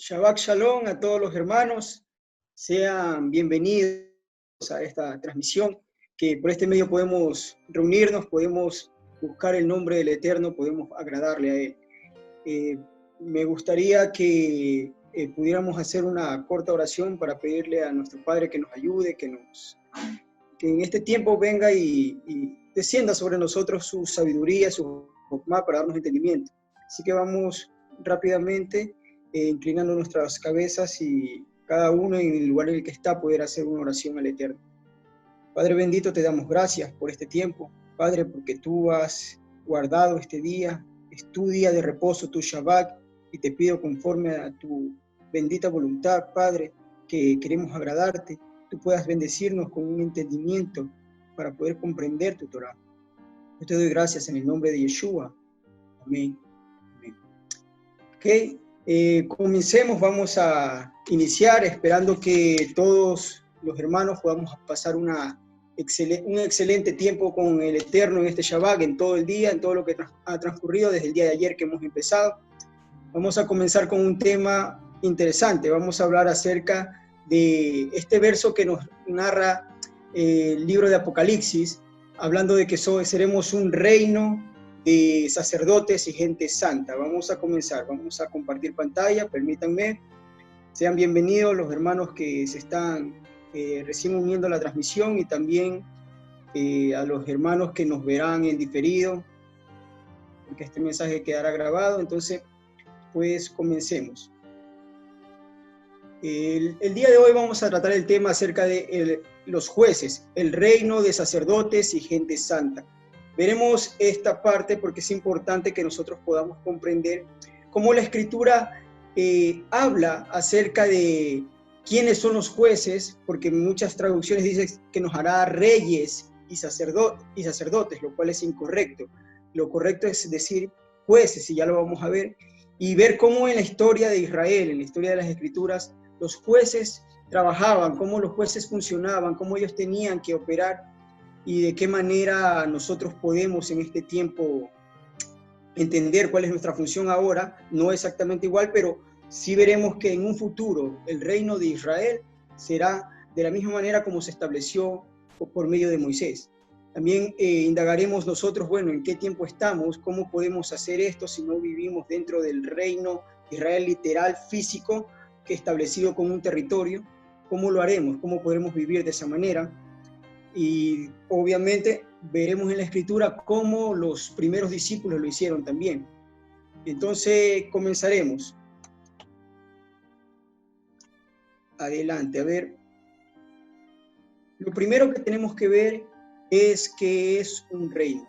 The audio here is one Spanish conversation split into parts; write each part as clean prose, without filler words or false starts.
Shabbat Shalom a todos los hermanos, sean bienvenidos a esta transmisión, que por este medio podemos reunirnos, podemos buscar el nombre del Eterno, podemos agradarle a Él. Me gustaría que pudiéramos hacer una corta oración para pedirle a nuestro Padre que nos ayude, que en este tiempo venga y descienda sobre nosotros su sabiduría, su hokmah para darnos entendimiento. Así que vamos rápidamente inclinando nuestras cabezas y cada uno en el lugar en el que está poder hacer una oración al Eterno. Padre bendito, te damos gracias por este tiempo, Padre, porque tú has guardado este día, es tu día de reposo, tu Shabbat, y te pido conforme a tu bendita voluntad, Padre, que queremos agradarte, tú puedas bendecirnos con un entendimiento para poder comprender tu Torah. Yo te doy gracias en el nombre de Yeshua. Amén. Amén. Ok, comencemos, vamos a iniciar esperando que todos los hermanos podamos pasar un excelente tiempo con el Eterno en este Shabbat, en todo el día, en todo lo que ha transcurrido desde el día de ayer que hemos empezado. Vamos a comenzar con un tema interesante. Vamos a hablar acerca de este verso que nos narra el libro de Apocalipsis, hablando de que seremos un reino de sacerdotes y gente santa. Vamos a comenzar, vamos a compartir pantalla, permítanme. Sean bienvenidos los hermanos que se están recién uniendo a la transmisión y también a los hermanos que nos verán en diferido, porque este mensaje quedará grabado. Entonces, pues comencemos. El día de hoy vamos a tratar el tema acerca de los jueces, el reino de sacerdotes y gente santa. Veremos esta parte porque es importante que nosotros podamos comprender cómo la Escritura habla acerca de quiénes son los jueces, porque en muchas traducciones dice que nos hará reyes y sacerdotes, lo cual es incorrecto. Lo correcto es decir jueces, y ya lo vamos a ver, y ver cómo en la historia de Israel, en la historia de las Escrituras, los jueces trabajaban, cómo los jueces funcionaban, cómo ellos tenían que operar y de qué manera nosotros podemos en este tiempo entender cuál es nuestra función ahora. No exactamente igual, pero sí veremos que en un futuro el reino de Israel será de la misma manera como se estableció por medio de Moisés. También indagaremos nosotros, bueno, en qué tiempo estamos, cómo podemos hacer esto si no vivimos dentro del reino de Israel literal, físico, que establecido como un territorio. ¿Cómo lo haremos? ¿Cómo podremos vivir de esa manera? Y obviamente veremos en la Escritura cómo los primeros discípulos lo hicieron también. Entonces comenzaremos. Adelante, a ver. Lo primero que tenemos que ver es qué es un reino.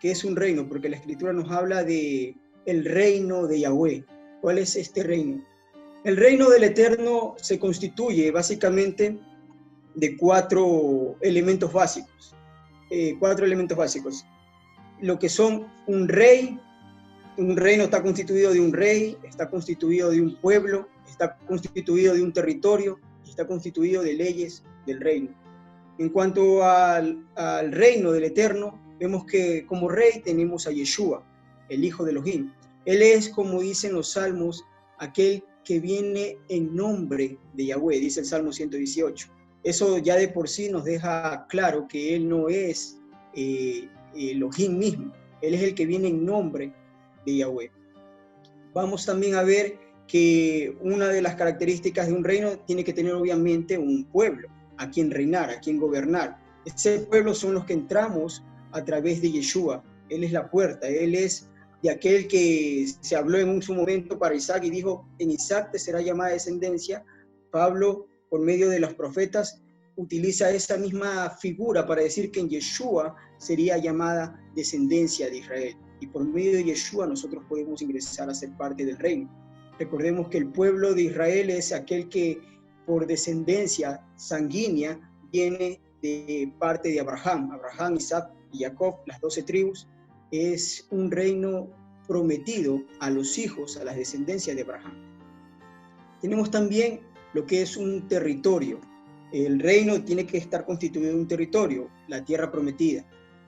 ¿Qué es un reino? Porque la Escritura nos habla de el reino de Yahweh. ¿Cuál es este reino? El reino del Eterno se constituye básicamente de cuatro elementos básicos. Lo que son un reino está constituido de un rey, está constituido de un pueblo, está constituido de un territorio y está constituido de leyes del reino. En cuanto al reino del Eterno, vemos que como rey tenemos a Yeshua, el hijo de Elohim. Él es, como dicen los salmos, aquel que viene en nombre de Yahweh, dice el Salmo 118. Eso ya de por sí nos deja claro que Él no es Elohim mismo, Él es el que viene en nombre de Yahweh. Vamos también a ver que una de las características de un reino tiene que tener obviamente un pueblo, a quien reinar, a quien gobernar. Ese pueblo son los que entramos a través de Yeshua. Él es la puerta, Él es de aquel que se habló en su momento para Isaac y dijo, en Isaac te será llamada descendencia. Pablo, por medio de los profetas, utiliza esa misma figura para decir que en Yeshua sería llamada descendencia de Israel. Y por medio de Yeshua nosotros podemos ingresar a ser parte del reino. Recordemos que el pueblo de Israel es aquel que por descendencia sanguínea viene de parte de Abraham, Isaac y Jacob, las 12 tribus. Es un reino prometido a los hijos, a las descendencias de Abraham. Tenemos también lo que es un territorio. El reino tiene que estar constituido de un territorio, la tierra prometida.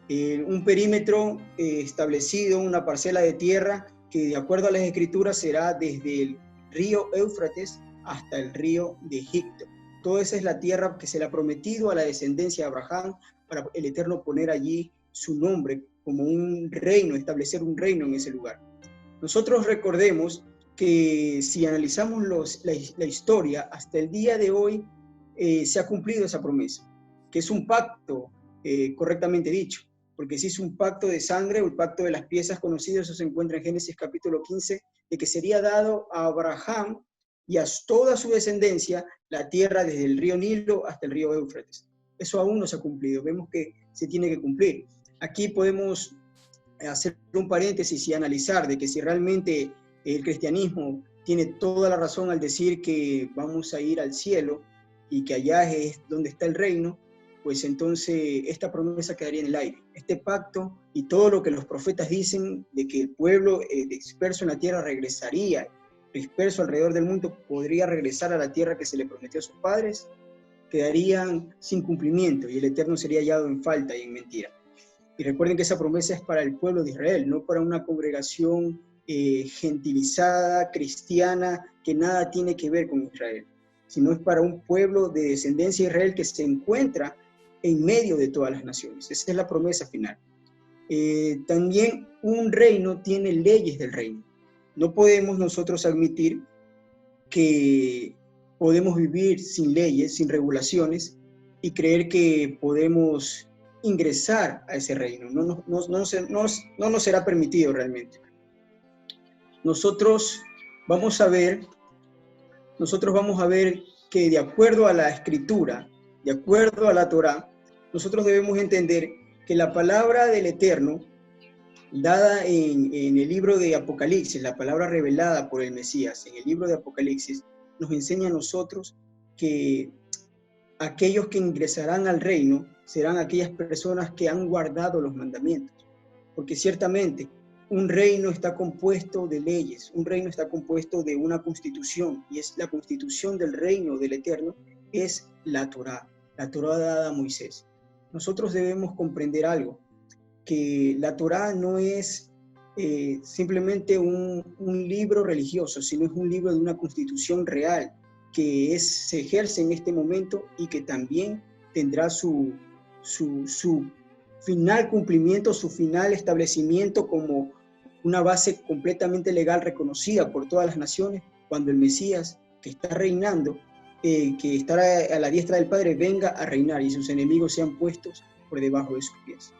Un perímetro establecido, una parcela de tierra que de acuerdo a las Escrituras será desde el río Éufrates hasta el río de Egipto. Toda esa es la tierra que se le ha prometido a la descendencia de Abraham, para el Eterno poner allí su nombre como un reino, establecer un reino en ese lugar. Nosotros recordemos que si analizamos la historia, hasta el día de hoy se ha cumplido esa promesa, que es un pacto, correctamente dicho, porque se hizo un pacto de sangre, o el pacto de las piezas conocido, eso se encuentra en Génesis capítulo 15, de que sería dado a Abraham y a toda su descendencia la tierra desde el río Nilo hasta el río Éufrates. Eso aún no se ha cumplido, vemos que se tiene que cumplir. Aquí podemos hacer un paréntesis y analizar de que si realmente el cristianismo tiene toda la razón al decir que vamos a ir al cielo y que allá es donde está el reino, pues entonces esta promesa quedaría en el aire. Este pacto y todo lo que los profetas dicen de que el pueblo disperso en la tierra regresaría, disperso alrededor del mundo, podría regresar a la tierra que se le prometió a sus padres, quedarían sin cumplimiento y el Eterno sería hallado en falta y en mentira. Y recuerden que esa promesa es para el pueblo de Israel, no para una congregación gentilizada, cristiana, que nada tiene que ver con Israel, sino es para un pueblo de descendencia de Israel que se encuentra en medio de todas las naciones. Esa es la promesa final. También un reino tiene leyes del reino. No podemos nosotros admitir que podemos vivir sin leyes, sin regulaciones, y creer que podemos ingresar a ese reino. No nos será permitido realmente. Nosotros vamos a ver que de acuerdo a la Escritura, de acuerdo a la Torá, nosotros debemos entender que la palabra del Eterno, dada en el libro de Apocalipsis, la palabra revelada por el Mesías, en el libro de Apocalipsis, nos enseña a nosotros que aquellos que ingresarán al reino serán aquellas personas que han guardado los mandamientos. Porque ciertamente un reino está compuesto de leyes, un reino está compuesto de una constitución, y es la constitución del reino del Eterno, es la Torá dada a Moisés. Nosotros debemos comprender algo, que la Torá no es simplemente un libro religioso, sino es un libro de una constitución real, que se ejerce en este momento y que también tendrá su final cumplimiento, su final establecimiento como una base completamente legal reconocida por todas las naciones, cuando el Mesías, que está reinando, que estará a la diestra del Padre, venga a reinar y sus enemigos sean puestos por debajo de sus pies.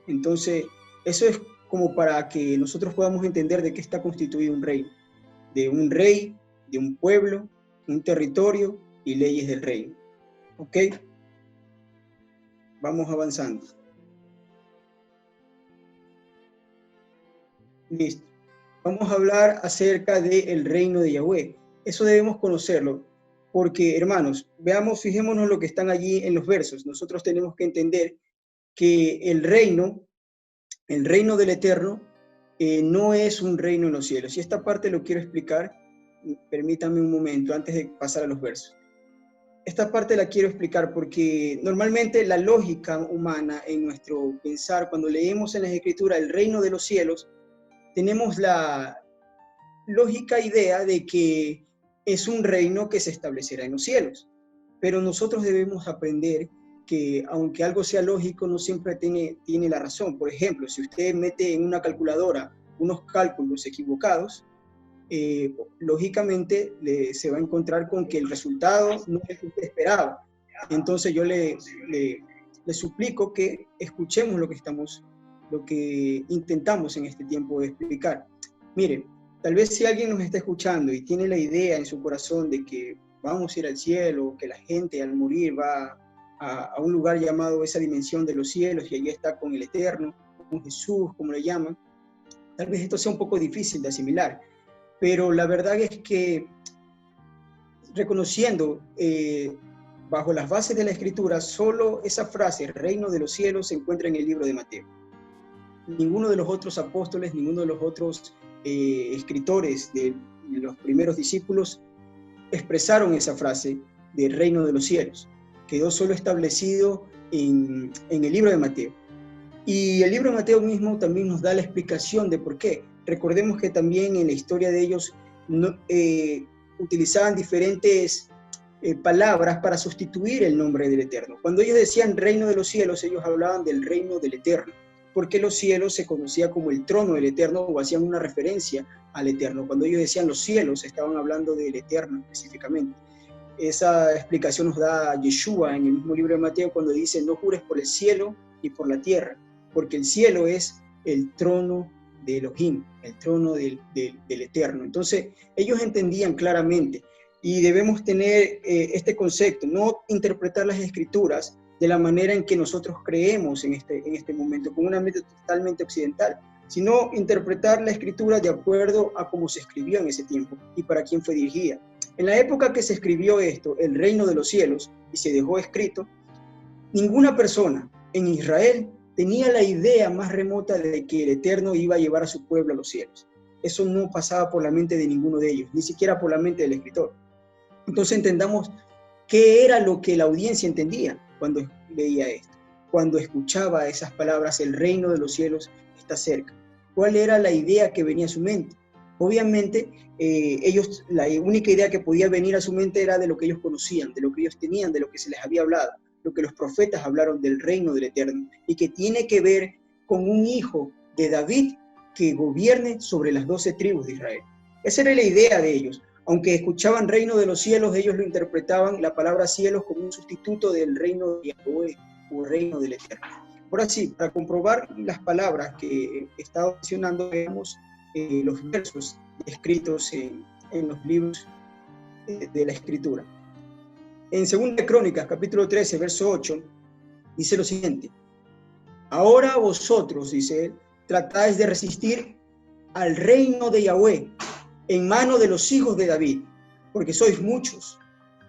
Entonces, eso es como para que nosotros podamos entender de qué está constituido un reino, de un rey, de un pueblo, un territorio y leyes del reino. ¿Ok? Vamos avanzando. Listo. Vamos a hablar acerca del reino de Yahweh. Eso debemos conocerlo, porque, hermanos, fijémonos lo que están allí en los versos. Nosotros tenemos que entender que el reino del Eterno no es un reino en los cielos. Y esta parte lo quiero explicar. Permítanme un momento antes de pasar a los versos. Esta parte la quiero explicar porque normalmente la lógica humana en nuestro pensar, cuando leemos en las Escrituras el reino de los cielos, tenemos la lógica idea de que es un reino que se establecerá en los cielos. Pero nosotros debemos aprender que aunque algo sea lógico, no siempre tiene la razón. Por ejemplo, si usted mete en una calculadora unos cálculos equivocados, lógicamente se va a encontrar con que el resultado no es el que esperaba. Entonces yo le suplico que escuchemos lo que intentamos en este tiempo de explicar. Mire, tal vez si alguien nos está escuchando y tiene la idea en su corazón de que vamos a ir al cielo, que la gente al morir va a un lugar llamado esa dimensión de los cielos y allí está con el Eterno, con Jesús, como le llaman, tal vez esto sea un poco difícil de asimilar. Pero la verdad es que reconociendo bajo las bases de la Escritura, solo esa frase, reino de los cielos, se encuentra en el libro de Mateo. Ninguno de los otros apóstoles, ninguno de los otros escritores de los primeros discípulos expresaron esa frase de reino de los cielos. Quedó solo establecido en el libro de Mateo. Y el libro de Mateo mismo también nos da la explicación de por qué. Recordemos que también en la historia de ellos utilizaban diferentes palabras para sustituir el nombre del Eterno. Cuando ellos decían reino de los cielos, ellos hablaban del reino del Eterno, porque los cielos se conocía como el trono del Eterno o hacían una referencia al Eterno. Cuando ellos decían los cielos, estaban hablando del Eterno específicamente. Esa explicación nos da Yeshua en el mismo libro de Mateo cuando dice: no jures por el cielo ni por la tierra, porque el cielo es el trono de Elohim, el trono del Eterno. Entonces ellos entendían claramente, y debemos tener este concepto, no interpretar las escrituras de la manera en que nosotros creemos en este momento, con una mente totalmente occidental, sino interpretar la escritura de acuerdo a cómo se escribió en ese tiempo y para quién fue dirigida. En la época que se escribió esto, el reino de los cielos, y se dejó escrito, ninguna persona en Israel tenía la idea más remota de que el Eterno iba a llevar a su pueblo a los cielos. Eso no pasaba por la mente de ninguno de ellos, ni siquiera por la mente del escritor. Entonces entendamos qué era lo que la audiencia entendía cuando leía esto, cuando escuchaba esas palabras: el reino de los cielos está cerca. ¿Cuál era la idea que venía a su mente? Obviamente, ellos, la única idea que podía venir a su mente era de lo que ellos conocían, de lo que ellos tenían, de lo que se les había hablado, lo que los profetas hablaron del reino del Eterno, y que tiene que ver con un hijo de David que gobierne sobre las 12 tribus de Israel. Esa era la idea de ellos. Aunque escuchaban reino de los cielos, ellos lo interpretaban, la palabra cielos, como un sustituto del reino de Yahweh o reino del Eterno. Ahora sí, para comprobar las palabras que he estado mencionando, veamos los versos escritos en los libros de la Escritura. En 2 Crónicas, capítulo 13, verso 8, dice lo siguiente: ahora vosotros, dice él, tratáis de resistir al reino de Yahweh en mano de los hijos de David, porque sois muchos,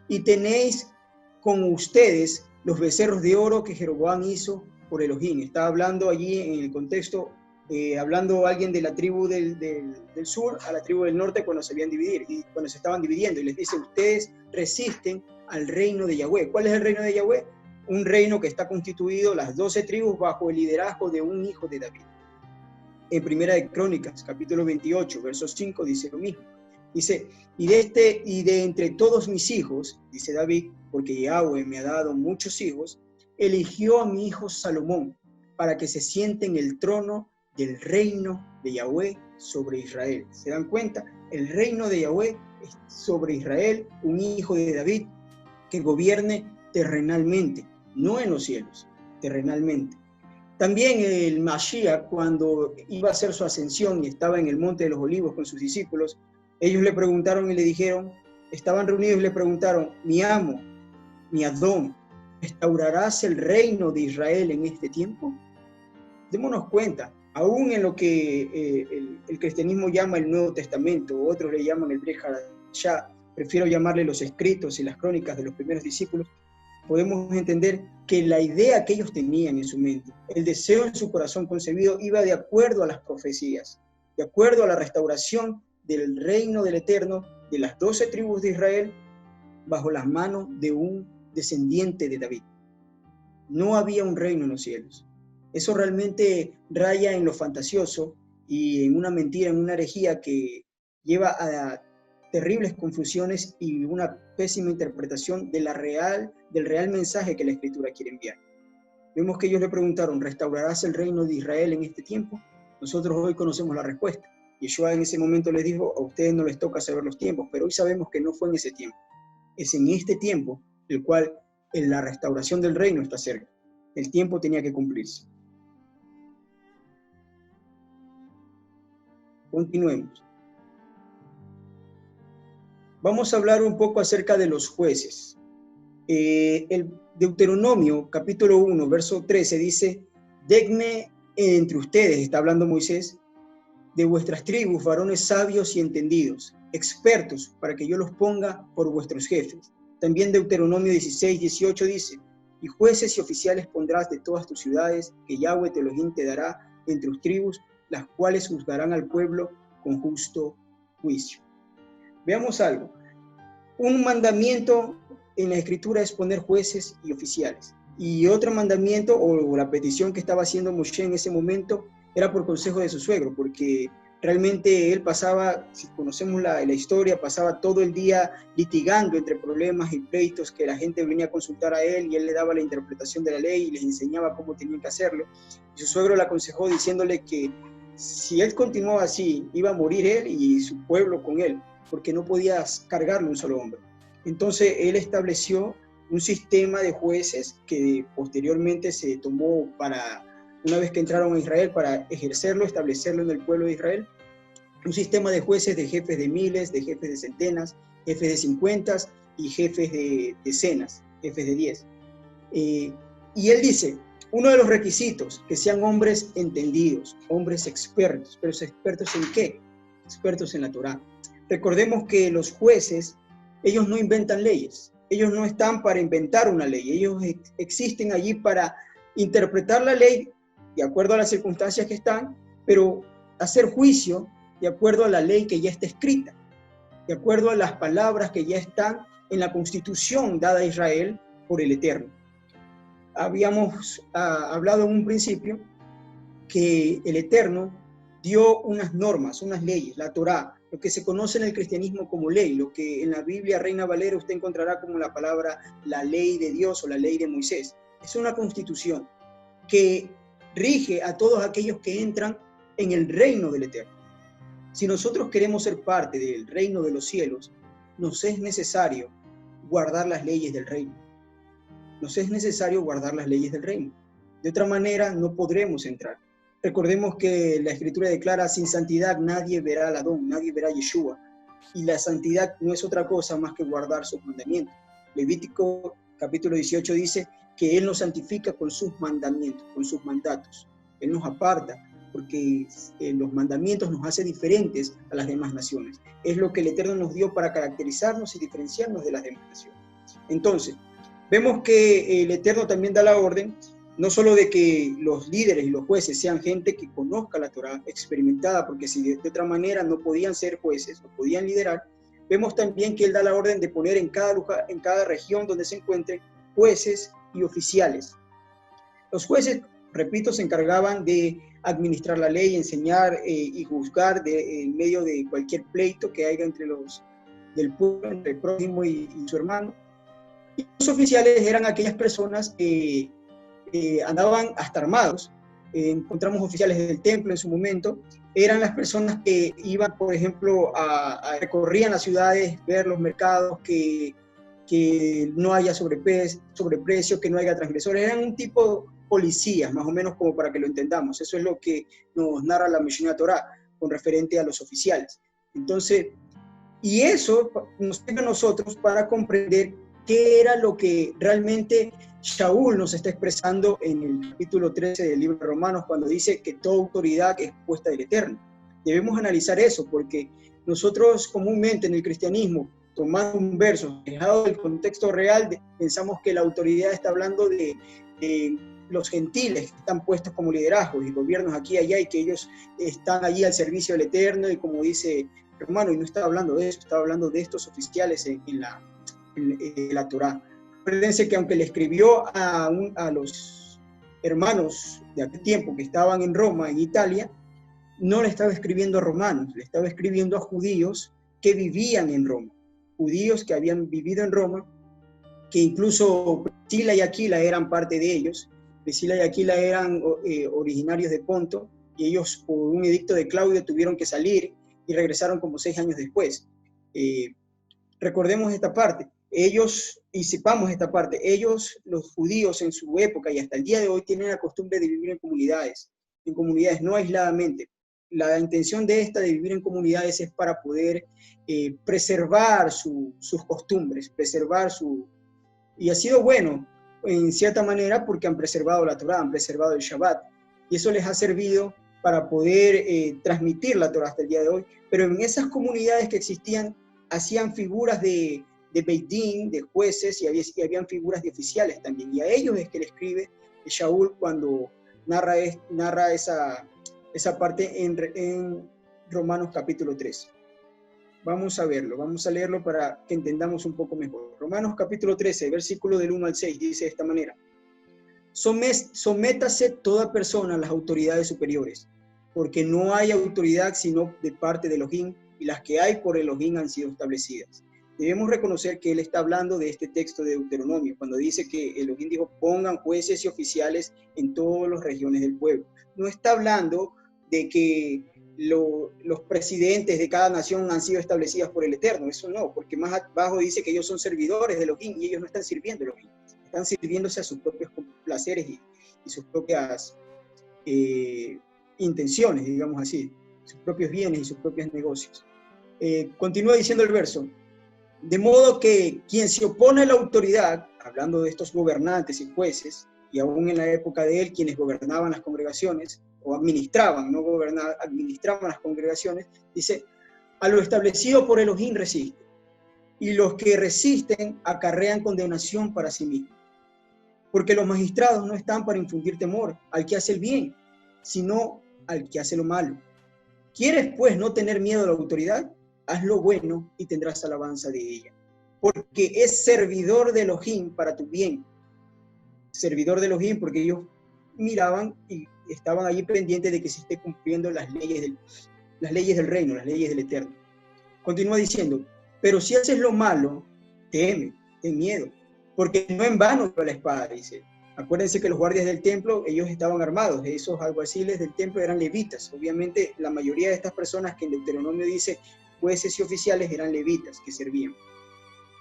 y tenéis con ustedes los becerros de oro que Jeroboam hizo por Elohim. Está hablando allí en el contexto, hablando alguien de la tribu del sur a la tribu del norte cuando se estaban dividiendo, y les dice: ustedes resisten al reino de Yahweh. ¿Cuál es el reino de Yahweh? Un reino que está constituido, las 12 tribus, bajo el liderazgo de un hijo de David. En Primera de Crónicas, capítulo 28, verso 5, dice lo mismo. Dice: y de entre todos mis hijos, dice David, porque Yahweh me ha dado muchos hijos, eligió a mi hijo Salomón para que se siente en el trono del reino de Yahweh sobre Israel. ¿Se dan cuenta? El reino de Yahweh es sobre Israel, un hijo de David que gobierne terrenalmente, no en los cielos, terrenalmente. También el Mashiach, cuando iba a hacer su ascensión y estaba en el Monte de los Olivos con sus discípulos, ellos le preguntaron y le dijeron, estaban reunidos y le preguntaron: mi amo, mi Adón, ¿restaurarás el reino de Israel en este tiempo? Démonos cuenta, aún en lo que el cristianismo llama el Nuevo Testamento, otros le llaman el Brit Hadashah, prefiero llamarle los escritos y las crónicas de los primeros discípulos, podemos entender que la idea que ellos tenían en su mente, el deseo en su corazón concebido, iba de acuerdo a las profecías, de acuerdo a la restauración del reino del Eterno, de las 12 tribus de Israel, bajo las manos de un descendiente de David. No había un reino en los cielos. Eso realmente raya en lo fantasioso y en una mentira, en una herejía que lleva a terribles confusiones y una pésima interpretación del real mensaje que la Escritura quiere enviar. Vemos que ellos le preguntaron: ¿restaurarás el reino de Israel en este tiempo? Nosotros hoy conocemos la respuesta. Yeshua en ese momento les dijo: a ustedes no les toca saber los tiempos, pero hoy sabemos que no fue en ese tiempo. Es en este tiempo el cual la restauración del reino está cerca. El tiempo tenía que cumplirse. Continuemos. Vamos a hablar un poco acerca de los jueces. El Deuteronomio, capítulo 1, verso 13, dice: denme entre ustedes, está hablando Moisés, de vuestras tribus varones sabios y entendidos, expertos, para que yo los ponga por vuestros jefes. También Deuteronomio 16, 18 dice: y jueces y oficiales pondrás de todas tus ciudades, que Yahweh tu Elohim te dará entre tus tribus, las cuales juzgarán al pueblo con justo juicio. Veamos algo. Un mandamiento en la Escritura es poner jueces y oficiales. Y otro mandamiento, o la petición que estaba haciendo Moshe en ese momento, era por consejo de su suegro, porque Realmente él pasaba, si conocemos la historia, pasaba todo el día litigando entre problemas y pleitos que la gente venía a consultar a él y él le daba la interpretación de la ley y les enseñaba cómo tenían que hacerlo. Y su suegro le aconsejó diciéndole que si él continuaba así, iba a morir él y su pueblo con él, porque no podía cargarlo un solo hombre. Entonces él estableció un sistema de jueces que posteriormente se tomó para, una vez que entraron a Israel, para ejercerlo, establecerlo en el pueblo de Israel. Un sistema de jueces, de jefes de miles, de jefes de centenas, jefes de 50 y jefes de decenas, jefes de 10. Y él dice, uno de los requisitos, que sean hombres entendidos, hombres expertos. ¿Pero expertos en qué? Expertos en la Torá. Recordemos que los jueces, ellos no inventan leyes. Ellos no están para inventar una ley. Ellos existen allí para interpretar la ley de acuerdo a las circunstancias que están, pero hacer juicio de acuerdo a la ley que ya está escrita, de acuerdo a las palabras que ya están en la Constitución dada a Israel por el Eterno. Habíamos hablado en un principio que el Eterno dio unas normas, unas leyes, la Torá, lo que se conoce en el cristianismo como ley, lo que en la Biblia Reina Valera usted encontrará como la palabra la ley de Dios o la ley de Moisés. Es una constitución que rige a todos aquellos que entran en el reino del Eterno. Si nosotros queremos ser parte del reino de los cielos, nos es necesario guardar las leyes del reino. Nos es necesario guardar las leyes del reino. De otra manera, no podremos entrar. Recordemos que la Escritura declara, sin santidad nadie verá al Adón, nadie verá a Yeshua. Y la santidad no es otra cosa más que guardar sus mandamientos. Levítico capítulo 18 dice que Él nos santifica con sus mandamientos, con sus mandatos. Él nos aparta, porque los mandamientos nos hacen diferentes a las demás naciones. Es lo que el Eterno nos dio para caracterizarnos y diferenciarnos de las demás naciones. Entonces, vemos que el Eterno también da la orden, no solo de que los líderes y los jueces sean gente que conozca la Torá, experimentada, porque si de otra manera no podían ser jueces, no podían liderar. Vemos también que Él da la orden de poner en cada región donde se encuentren jueces y oficiales. Los jueces, repito, se encargaban de administrar la ley, enseñar y juzgar en medio de cualquier pleito que haya entre del pueblo, entre el prójimo y su hermano. Y los oficiales eran aquellas personas que andaban hasta armados. Encontramos oficiales del templo en su momento. Eran las personas que iban, por ejemplo, recorrían las ciudades, ver los mercados, que no haya sobreprecio, que no haya transgresores. Eran un tipo policías, más o menos como para que lo entendamos. Eso es lo que nos narra la Mishnah Torah con referente a los oficiales. Entonces, y eso nos sirve a nosotros para comprender qué era lo que realmente Shaul nos está expresando en el capítulo 13 del libro de Romanos, cuando dice que toda autoridad es puesta del Eterno. Debemos analizar eso, porque nosotros comúnmente en el cristianismo, tomando un verso, dejado del contexto real, pensamos que la autoridad está hablando de los gentiles que están puestos como liderazgos y gobiernos aquí y allá, y que ellos están allí al servicio del Eterno, y como dice hermano, y no estaba hablando de eso, estaba hablando de estos oficiales en la Torá. Acuérdense que aunque le escribió a los hermanos de aquel tiempo que estaban en Roma, en Italia, no le estaba escribiendo a romanos, le estaba escribiendo a judíos que vivían en Roma, judíos que habían vivido en Roma, que incluso Priscila y Aquila eran parte de ellos. Priscila y Aquila eran originarios de Ponto, y ellos por un edicto de Claudio tuvieron que salir y regresaron como 6 años después. Recordemos esta parte, y sepamos esta parte, los judíos en su época y hasta el día de hoy tienen la costumbre de vivir en comunidades no aisladamente. La intención de vivir en comunidades es para poder preservar sus costumbres, y ha sido bueno en cierta manera porque han preservado la Torá, han preservado el Shabbat, y eso les ha servido para poder transmitir la Torá hasta el día de hoy. Pero en esas comunidades que existían, hacían figuras de Beit Din, de jueces, y habían figuras de oficiales también, y a ellos es que le escribe Shaul cuando narra esa parte en Romanos capítulo 3. Vamos a verlo, vamos a leerlo para que entendamos un poco mejor. Romanos capítulo 13, versículo del 1 al 6, dice de esta manera: Sométase toda persona a las autoridades superiores, porque no hay autoridad sino de parte de Elohim, y las que hay por Elohim han sido establecidas. Debemos reconocer que él está hablando de este texto de Deuteronomio, cuando dice que Elohim dijo, pongan jueces y oficiales en todas las regiones del pueblo. No está hablando de que los presidentes de cada nación han sido establecidas por el Eterno, eso no, porque más abajo dice que ellos son servidores de Elohim y ellos no están sirviendo a Elohim, están sirviéndose a sus propios placeres y sus propias intenciones, digamos así, sus propios bienes y sus propios negocios. Continúa diciendo el verso, de modo que quien se opone a la autoridad, hablando de estos gobernantes y jueces, y aún en la época de él, quienes gobernaban las congregaciones, o administraban, no gobernaban, administraban las congregaciones, dice, a lo establecido por Elohim resiste, y los que resisten acarrean condenación para sí mismos. Porque los magistrados no están para infundir temor al que hace el bien, sino al que hace lo malo. ¿Quieres, pues, no tener miedo a la autoridad? Haz lo bueno y tendrás alabanza de ella. Porque es servidor de Elohim para tu bien. Servidor de Elohim porque ellos miraban y estaban allí pendientes de que se esté cumpliendo las leyes del reino, las leyes del Eterno. Continúa diciendo, pero si haces lo malo, teme, ten miedo, porque no en vano la espada, dice. Acuérdense que los guardias del templo, ellos estaban armados, esos alguaciles del templo eran levitas. Obviamente la mayoría de estas personas que en Deuteronomio dice jueces y oficiales eran levitas que servían.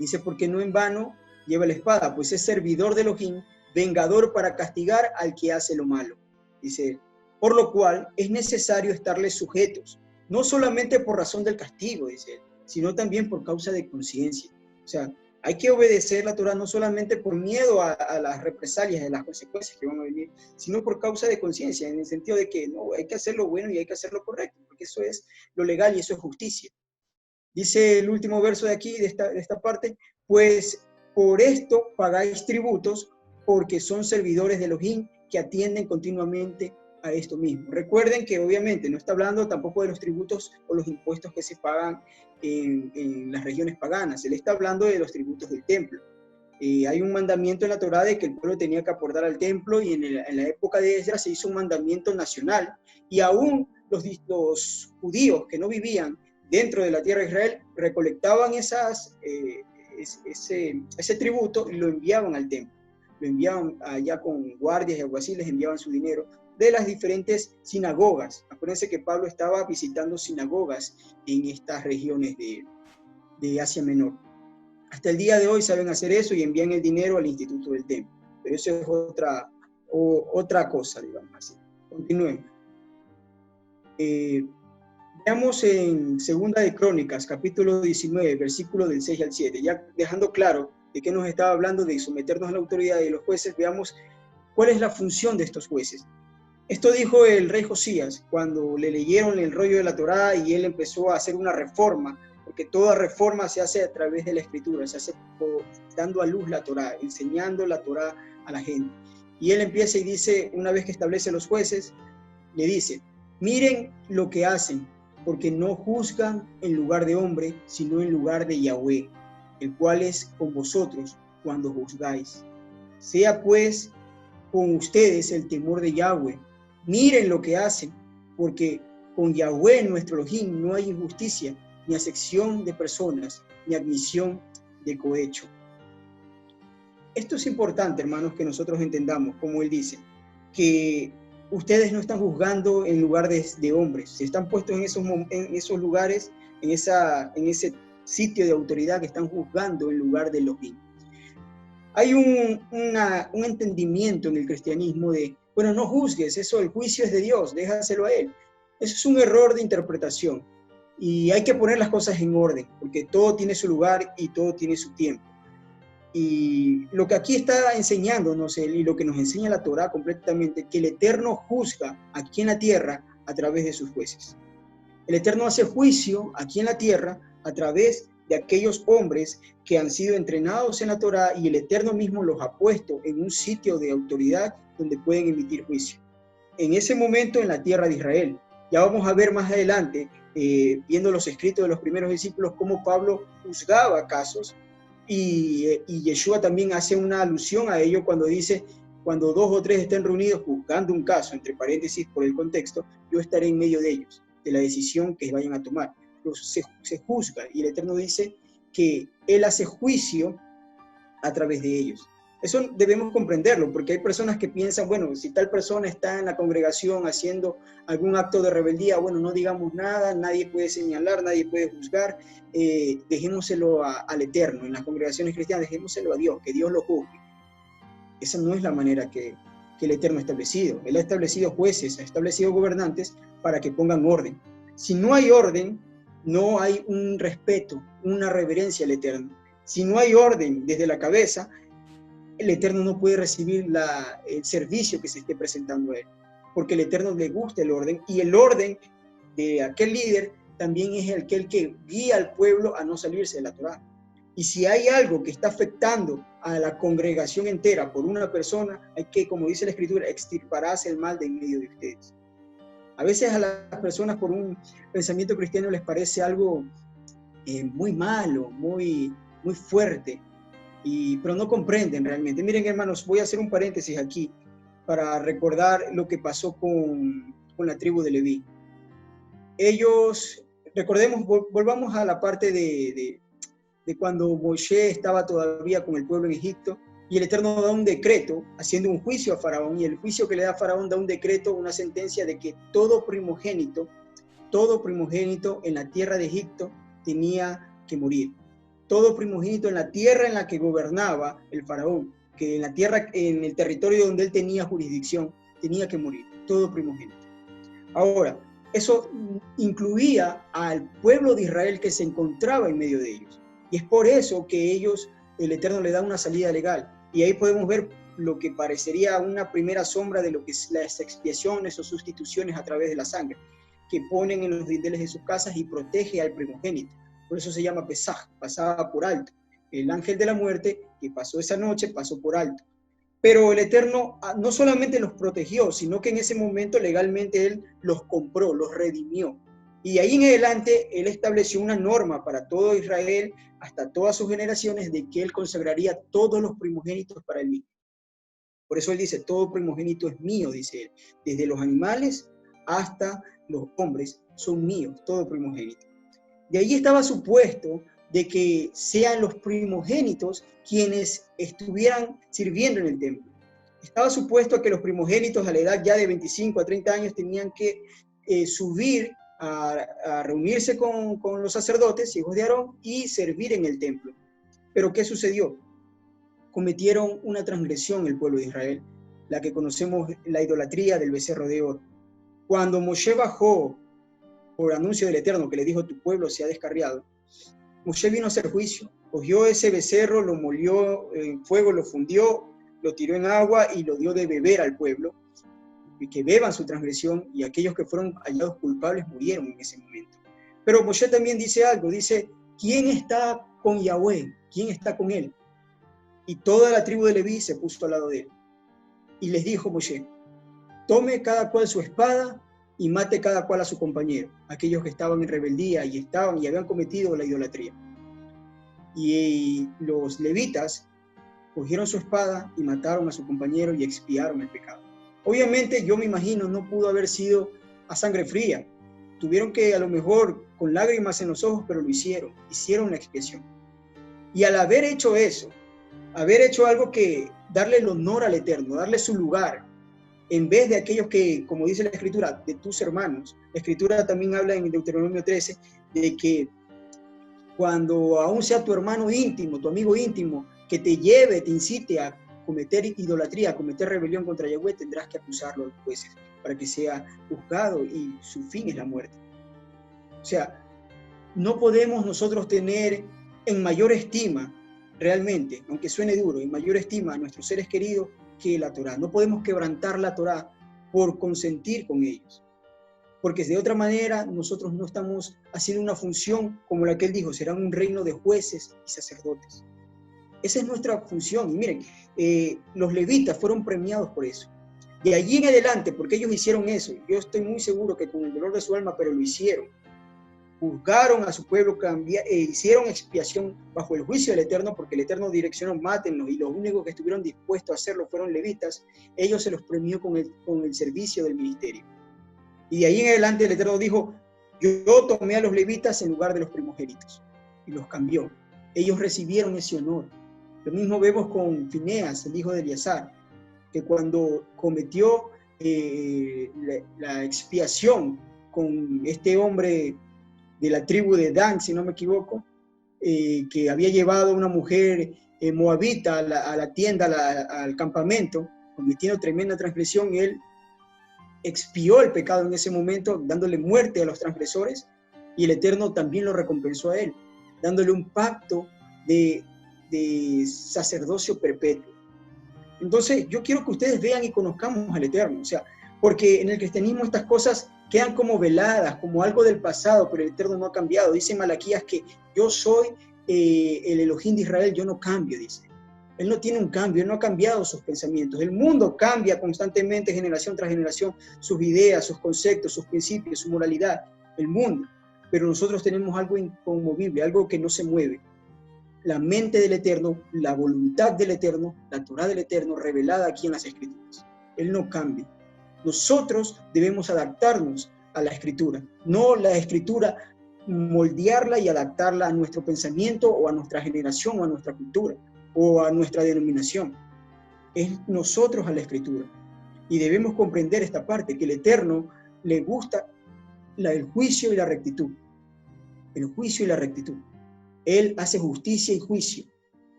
Dice, porque no en vano lleva la espada, pues es servidor de Elohim, vengador para castigar al que hace lo malo. Dice, por lo cual es necesario estarles sujetos, no solamente por razón del castigo, dice él, sino también por causa de conciencia. O sea, hay que obedecer la Torah no solamente por miedo a las represalias, a las consecuencias que van a venir, sino por causa de conciencia, en el sentido de que no, hay que hacer lo bueno y hay que hacer lo correcto, porque eso es lo legal y eso es justicia. Dice el último verso de aquí, de esta parte, pues por esto pagáis tributos, porque son servidores de Elohim que atienden continuamente a esto mismo. Recuerden que obviamente no está hablando tampoco de los tributos o los impuestos que se pagan en las regiones paganas. Él está hablando de los tributos del templo. Hay un mandamiento en la Torá de que el pueblo tenía que aportar al templo, y en la época de Esdras se hizo un mandamiento nacional, y aún los judíos que no vivían dentro de la tierra de Israel recolectaban ese tributo y lo enviaban al templo. Lo enviaban allá con guardias y alguaciles, enviaban su dinero de las diferentes sinagogas. Acuérdense que Pablo estaba visitando sinagogas en estas regiones de Asia Menor. Hasta el día de hoy saben hacer eso y envían el dinero al Instituto del Templo. Pero eso es otra cosa, digamos así. Continuemos. Veamos en Segunda de Crónicas, capítulo 19, versículo del 6 al 7. Ya dejando claro de qué nos estaba hablando, de someternos a la autoridad de los jueces, veamos cuál es la función de estos jueces. Esto dijo el rey Josías cuando le leyeron el rollo de la Torá y él empezó a hacer una reforma, porque toda reforma se hace a través de la escritura, se hace dando a luz la Torá, enseñando la Torá a la gente. Y él empieza y dice, una vez que establece los jueces, le dice, miren lo que hacen, porque no juzgan en lugar de hombre, sino en lugar de Yahweh, el cual es con vosotros cuando juzgáis. Sea pues con ustedes el temor de Yahweh. Miren lo que hacen, porque con Yahweh nuestro Elohim no hay injusticia, ni acepción de personas, ni admisión de cohecho. Esto es importante, hermanos, que nosotros entendamos, como él dice, que ustedes no están juzgando en lugar de hombres, se están puestos en esos lugares, en ese sitio de autoridad que están juzgando en lugar de Elohim. Hay un entendimiento en el cristianismo de, bueno, no juzgues, eso, el juicio es de Dios, déjaselo a Él. Eso es un error de interpretación y hay que poner las cosas en orden, porque todo tiene su lugar y todo tiene su tiempo. Y lo que aquí está enseñándonos él, y lo que nos enseña la Torá completamente, que el Eterno juzga aquí en la tierra a través de sus jueces. El Eterno hace juicio aquí en la tierra a través de aquellos hombres que han sido entrenados en la Torá, y el Eterno mismo los ha puesto en un sitio de autoridad donde pueden emitir juicio. En ese momento en la tierra de Israel. Ya vamos a ver más adelante, viendo los escritos de los primeros discípulos, cómo Pablo juzgaba casos, y Yeshua también hace una alusión a ello cuando dice, cuando 2 o 3 estén reunidos juzgando un caso, entre paréntesis por el contexto, yo estaré en medio de ellos, de la decisión que vayan a tomar. Se juzga, y el Eterno dice que Él hace juicio a través de ellos. Eso debemos comprenderlo, porque hay personas que piensan, bueno, si tal persona está en la congregación haciendo algún acto de rebeldía, bueno, no digamos nada, nadie puede señalar, nadie puede juzgar, dejémoselo al Eterno. En las congregaciones cristianas, dejémoselo a Dios, que Dios lo juzgue. Esa no es la manera que el Eterno ha establecido. Él ha establecido jueces, ha establecido gobernantes para que pongan orden. Si no hay orden, no hay un respeto, una reverencia al Eterno. Si no hay orden desde la cabeza, el Eterno no puede recibir el servicio que se esté presentando a él, porque el Eterno le gusta el orden, y el orden de aquel líder también es aquel que guía al pueblo a no salirse de la Torá. Y si hay algo que está afectando a la congregación entera por una persona, hay que, como dice la Escritura, extirparás el mal de en medio de ustedes. A veces a las personas por un pensamiento cristiano les parece algo muy malo, muy fuerte, pero no comprenden realmente. Miren, hermanos, voy a hacer un paréntesis aquí para recordar lo que pasó con la tribu de Leví. Ellos, recordemos, volvamos a la parte de cuando Moisés estaba todavía con el pueblo en Egipto, y el Eterno da un decreto haciendo un juicio a Faraón, y el juicio que le da a Faraón da un decreto, una sentencia de que todo primogénito en la tierra de Egipto tenía que morir. Todo primogénito en la tierra en la que gobernaba el Faraón, que en la tierra, en el territorio donde él tenía jurisdicción, tenía que morir, todo primogénito. Ahora, eso incluía al pueblo de Israel que se encontraba en medio de ellos. Y es por eso que el Eterno le da una salida legal. Y ahí podemos ver lo que parecería una primera sombra de lo que es las expiaciones o sustituciones a través de la sangre, que ponen en los dinteles de sus casas y protege al primogénito. Por eso se llama Pesaj, pasaba por alto. El ángel de la muerte que pasó esa noche pasó por alto. Pero el Eterno no solamente los protegió, sino que en ese momento legalmente Él los compró, los redimió. Y ahí en adelante Él estableció una norma para todo Israel, hasta todas sus generaciones, de que Él consagraría todos los primogénitos para Él mismo. Por eso Él dice, todo primogénito es mío, dice Él. Desde los animales hasta los hombres son míos, todo primogénito. De ahí estaba supuesto de que sean los primogénitos quienes estuvieran sirviendo en el templo. Estaba supuesto que los primogénitos a la edad ya de 25 a 30 años tenían que subir a reunirse con los sacerdotes, hijos de Aarón, y servir en el templo. Pero ¿qué sucedió? Cometieron una transgresión el pueblo de Israel, la que conocemos, la idolatría del becerro de oro. Cuando Moshe bajó por anuncio del Eterno, que le dijo, tu pueblo se ha descarriado, Moshe vino a hacer juicio, cogió ese becerro, lo molió en fuego, lo fundió, lo tiró en agua y lo dio de beber al pueblo, y que beban su transgresión, y aquellos que fueron hallados culpables murieron en ese momento. Pero Moshe también dice algo, dice, ¿quién está con Yahweh? ¿Quién está con él? Y toda la tribu de Leví se puso al lado de él. Y les dijo Moshe, tome cada cual su espada y mate cada cual a su compañero, aquellos que estaban en rebeldía y habían cometido la idolatría. Y los levitas cogieron su espada y mataron a su compañero y expiaron el pecado. Obviamente, yo me imagino, no pudo haber sido a sangre fría. Tuvieron que, a lo mejor, con lágrimas en los ojos, pero lo hicieron la expiación. Y al haber hecho eso, haber hecho algo que darle el honor al Eterno, darle su lugar, en vez de aquellos que, como dice la Escritura, de tus hermanos. La Escritura también habla en Deuteronomio 13 de que cuando aún sea tu hermano íntimo, tu amigo íntimo, que te lleve, te incite a cometer idolatría, a cometer rebelión contra Yahweh, tendrás que acusarlo a los jueces para que sea juzgado y su fin es la muerte. O sea, no podemos nosotros tener en mayor estima, realmente, aunque suene duro, en mayor estima a nuestros seres queridos que la Torá. No podemos quebrantar la Torá por consentir con ellos, porque de otra manera nosotros no estamos haciendo una función como la que él dijo, serán un reino de jueces y sacerdotes. Esa es nuestra función. Y miren, los levitas fueron premiados por eso. De allí en adelante, porque ellos hicieron eso, yo estoy muy seguro que con el dolor de su alma, pero lo hicieron. juzgaron a su pueblo, hicieron expiación bajo el juicio del Eterno, porque el Eterno direccionó, mátenlos, y los únicos que estuvieron dispuestos a hacerlo fueron levitas. Ellos se los premió con el servicio del ministerio. Y de ahí en adelante el Eterno dijo, yo tomé a los levitas en lugar de los primogénitos, y los cambió. Ellos recibieron ese honor. Lo mismo vemos con Fineas, el hijo de Eleazar, que cuando cometió la expiación con este hombre de la tribu de Dan, si no me equivoco, que había llevado a una mujer moabita a la tienda, al campamento, cometiendo tremenda transgresión, y él expió el pecado en ese momento, dándole muerte a los transgresores, y el Eterno también lo recompensó a él, dándole un pacto de sacerdocio perpetuo. Entonces, yo quiero que ustedes vean y conozcamos al Eterno, o sea, porque en el cristianismo estas cosas quedan como veladas, como algo del pasado, pero el Eterno no ha cambiado. Dice Malaquías que yo soy el Elohim de Israel, yo no cambio, dice. Él no tiene un cambio, él no ha cambiado sus pensamientos. El mundo cambia constantemente, generación tras generación, sus ideas, sus conceptos, sus principios, su moralidad, el mundo. Pero nosotros tenemos algo inconmovible, algo que no se mueve. La mente del Eterno, la voluntad del Eterno, la Torá del Eterno, revelada aquí en las Escrituras. Él no cambia. Nosotros debemos adaptarnos a la Escritura, no la Escritura moldearla y adaptarla a nuestro pensamiento o a nuestra generación o a nuestra cultura o a nuestra denominación. Es nosotros a la Escritura. Y debemos comprender esta parte, que el Eterno le gusta el juicio y la rectitud. El juicio y la rectitud. Él hace justicia y juicio.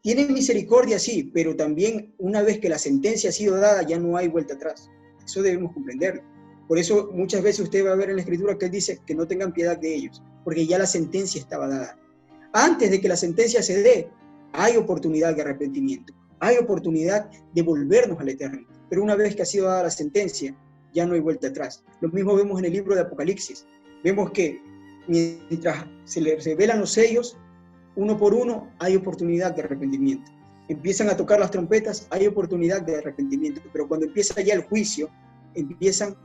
Tiene misericordia, sí, pero también una vez que la sentencia ha sido dada, ya no hay vuelta atrás. Eso debemos comprenderlo. Por eso muchas veces usted va a ver en la Escritura que él dice que no tengan piedad de ellos, porque ya la sentencia estaba dada. Antes de que la sentencia se dé, hay oportunidad de arrepentimiento, hay oportunidad de volvernos al Eterno. Pero una vez que ha sido dada la sentencia, ya no hay vuelta atrás. Lo mismo vemos en el libro de Apocalipsis. Vemos que mientras se le revelan los sellos, uno por uno, hay oportunidad de arrepentimiento. Empiezan a tocar las trompetas, hay oportunidad de arrepentimiento, pero cuando empieza ya el juicio, empiezan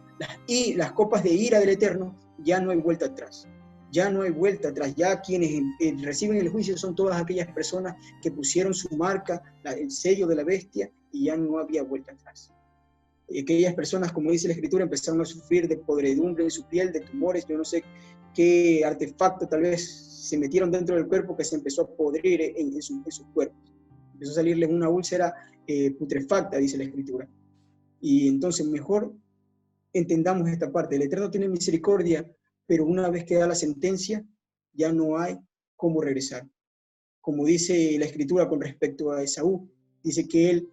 las copas de ira del Eterno, ya no hay vuelta atrás. Ya no hay vuelta atrás. Ya quienes reciben el juicio son todas aquellas personas que pusieron su marca, el sello de la bestia, y ya no había vuelta atrás. Aquellas personas, como dice la Escritura, empezaron a sufrir de podredumbre en su piel, de tumores, yo no sé qué artefacto tal vez se metieron dentro del cuerpo que se empezó a podrir en sus cuerpos. Empezó a salirles una úlcera putrefacta, dice la Escritura. Y entonces mejor entendamos esta parte. El Eterno tiene misericordia, pero una vez que da la sentencia, ya no hay cómo regresar. Como dice la Escritura con respecto a Esaú, dice que él,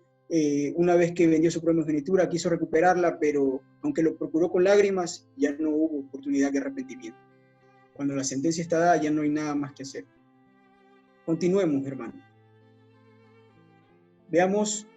una vez que vendió su primogenitura, quiso recuperarla, pero aunque lo procuró con lágrimas, ya no hubo oportunidad de arrepentimiento. Cuando la sentencia está dada, ya no hay nada más que hacer. Continuemos, hermano. Veamos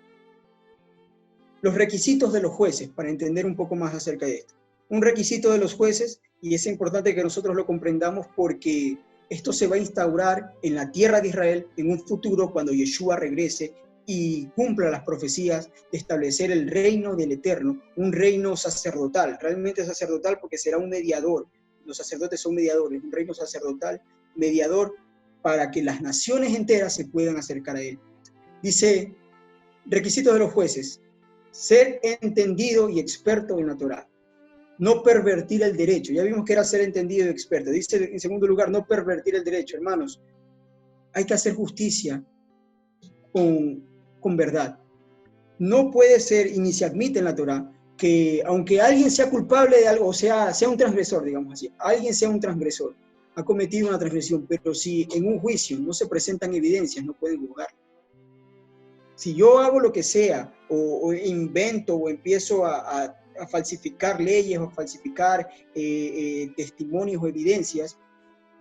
los requisitos de los jueces para entender un poco más acerca de esto. Un requisito de los jueces, y es importante que nosotros lo comprendamos porque esto se va a instaurar en la tierra de Israel en un futuro cuando Yeshua regrese y cumpla las profecías de establecer el reino del Eterno, un reino sacerdotal, realmente sacerdotal porque será un mediador. Los sacerdotes son mediadores, un reino sacerdotal, mediador para que las naciones enteras se puedan acercar a él. Dice, requisitos de los jueces: ser entendido y experto en la Torá, no pervertir el derecho. Ya vimos que era ser entendido y experto. Dice en segundo lugar, no pervertir el derecho. Hermanos, hay que hacer justicia con verdad. No puede ser, y ni se admite en la Torá, que aunque alguien sea culpable de algo, o sea un transgresor, digamos así, alguien sea un transgresor, ha cometido una transgresión, pero si en un juicio no se presentan evidencias, no pueden juzgarlo. Si yo hago lo que sea, o invento, o empiezo a falsificar leyes, o falsificar testimonios o evidencias,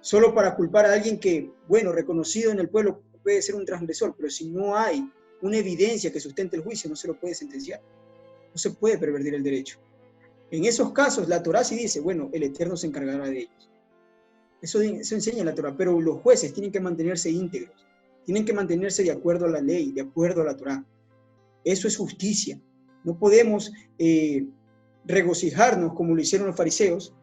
solo para culpar a alguien que, bueno, reconocido en el pueblo, puede ser un transgresor, pero si no hay una evidencia que sustente el juicio, no se lo puede sentenciar. No se puede pervertir el derecho. En esos casos, la Torá sí dice, bueno, el Eterno se encargará de ellos. Eso enseña la Torá, pero los jueces tienen que mantenerse íntegros, tienen que mantenerse de acuerdo a la ley, de acuerdo a la Torá. Eso es justicia. No podemos regocijarnos como lo hicieron los fariseos,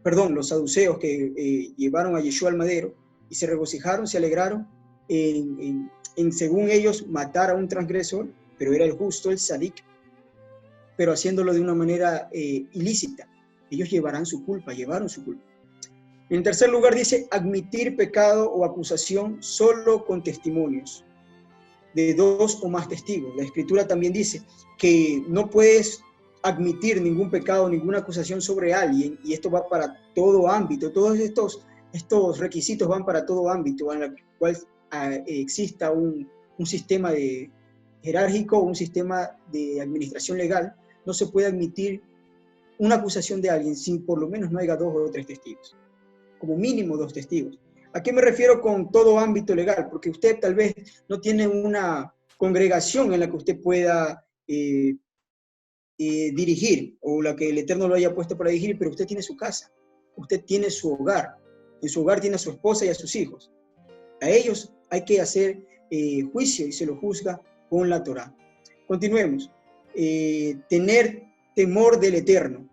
perdón, los saduceos que llevaron a Yeshua al madero y se regocijaron, se alegraron en, según ellos, matar a un transgresor, pero era el justo, el sadik, pero haciéndolo de una manera ilícita. Ellos llevaron su culpa. En tercer lugar dice, admitir pecado o acusación solo con testimonios de 2 o más testigos. La Escritura también dice que no puedes admitir ningún pecado, ninguna acusación sobre alguien, y esto va para todo ámbito. Todos estos requisitos van para todo ámbito en el cual exista un sistema jerárquico, un sistema de administración legal. No se puede admitir una acusación de alguien sin por lo menos no haya 2 o 3 testigos, como mínimo 2 testigos. ¿A qué me refiero con todo ámbito legal? Porque usted tal vez no tiene una congregación en la que usted pueda dirigir, o la que el Eterno lo haya puesto para dirigir, pero usted tiene su casa, usted tiene su hogar, en su hogar tiene a su esposa y a sus hijos. A ellos hay que hacer juicio y se lo juzga con la Torá. Continuemos. Tener temor del Eterno,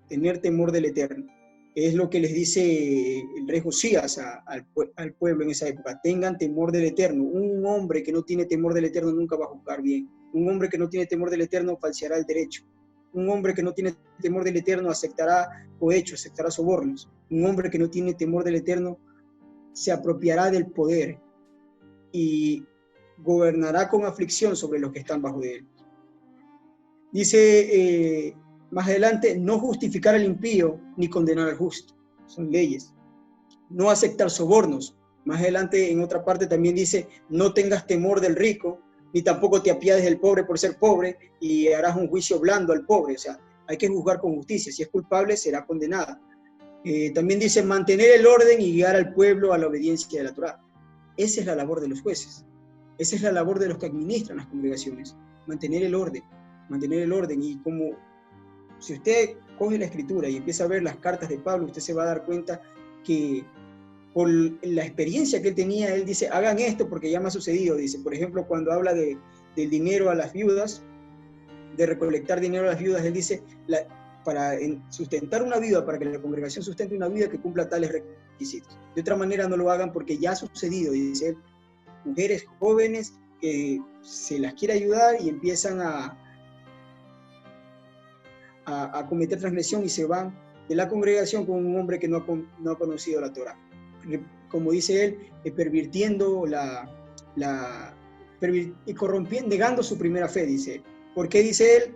es lo que les dice el rey Josías al pueblo en esa época. Tengan temor del Eterno. Un hombre que no tiene temor del Eterno nunca va a juzgar bien. Un hombre que no tiene temor del Eterno falseará el derecho. Un hombre que no tiene temor del Eterno aceptará cohechos, aceptará sobornos. Un hombre que no tiene temor del Eterno se apropiará del poder y gobernará con aflicción sobre los que están bajo de él. Dice más adelante, no justificar al impío ni condenar al justo. Son leyes. No aceptar sobornos. Más adelante en otra parte también dice, no tengas temor del rico, ni tampoco te apiades del pobre por ser pobre y harás un juicio blando al pobre. O sea, hay que juzgar con justicia. Si es culpable, será condenada. También dice, mantener el orden y guiar al pueblo a la obediencia de la Torá. Esa es la labor de los jueces. Esa es la labor de los que administran las congregaciones. Mantener el orden. Y como si usted coge la Escritura y empieza a ver las cartas de Pablo, usted se va a dar cuenta que por la experiencia que él tenía, él dice, hagan esto porque ya me ha sucedido. Dice, por ejemplo, cuando habla del dinero a las viudas, de recolectar dinero a las viudas, él dice, para sustentar una viuda, para que la congregación sustente una viuda, que cumpla tales requisitos. De otra manera no lo hagan porque ya ha sucedido, dice él, mujeres jóvenes que se las quiere ayudar y empiezan a cometer transgresión y se van de la congregación con un hombre que no ha conocido la Torá. Como dice él, pervirtiendo y corrompiendo, negando su primera fe, dice él. ¿Por qué dice él?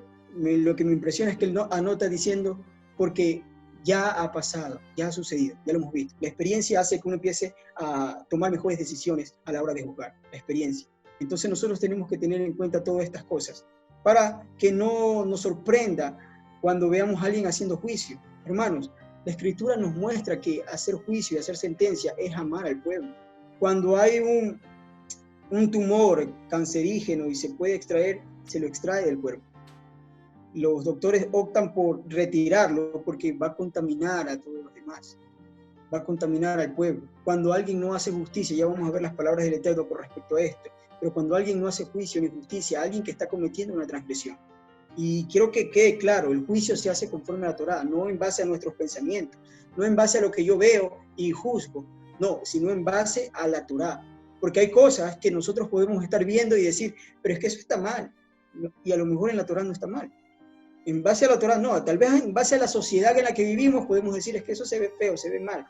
Lo que me impresiona es que él anota diciendo, porque ya ha pasado, ya ha sucedido, ya lo hemos visto. La experiencia hace que uno empiece a tomar mejores decisiones a la hora de juzgar, la experiencia. Entonces nosotros tenemos que tener en cuenta todas estas cosas para que no nos sorprenda cuando veamos a alguien haciendo juicio. Hermanos, la Escritura nos muestra que hacer juicio y hacer sentencia es amar al pueblo. Cuando hay un tumor cancerígeno y se puede extraer, se lo extrae del cuerpo. Los doctores optan por retirarlo porque va a contaminar a todos los demás, va a contaminar al pueblo. Cuando alguien no hace justicia, ya vamos a ver las palabras del Eterno con respecto a esto, pero cuando alguien no hace juicio ni justicia, alguien que está cometiendo una transgresión. Y quiero que quede claro, el juicio se hace conforme a la Torá, no en base a nuestros pensamientos, no en base a lo que yo veo y juzgo, no, sino en base a la Torá. Porque hay cosas que nosotros podemos estar viendo y decir, pero es que eso está mal, y a lo mejor en la Torá no está mal. En base a la Torá no, tal vez en base a la sociedad en la que vivimos podemos decir, es que eso se ve feo, se ve mal,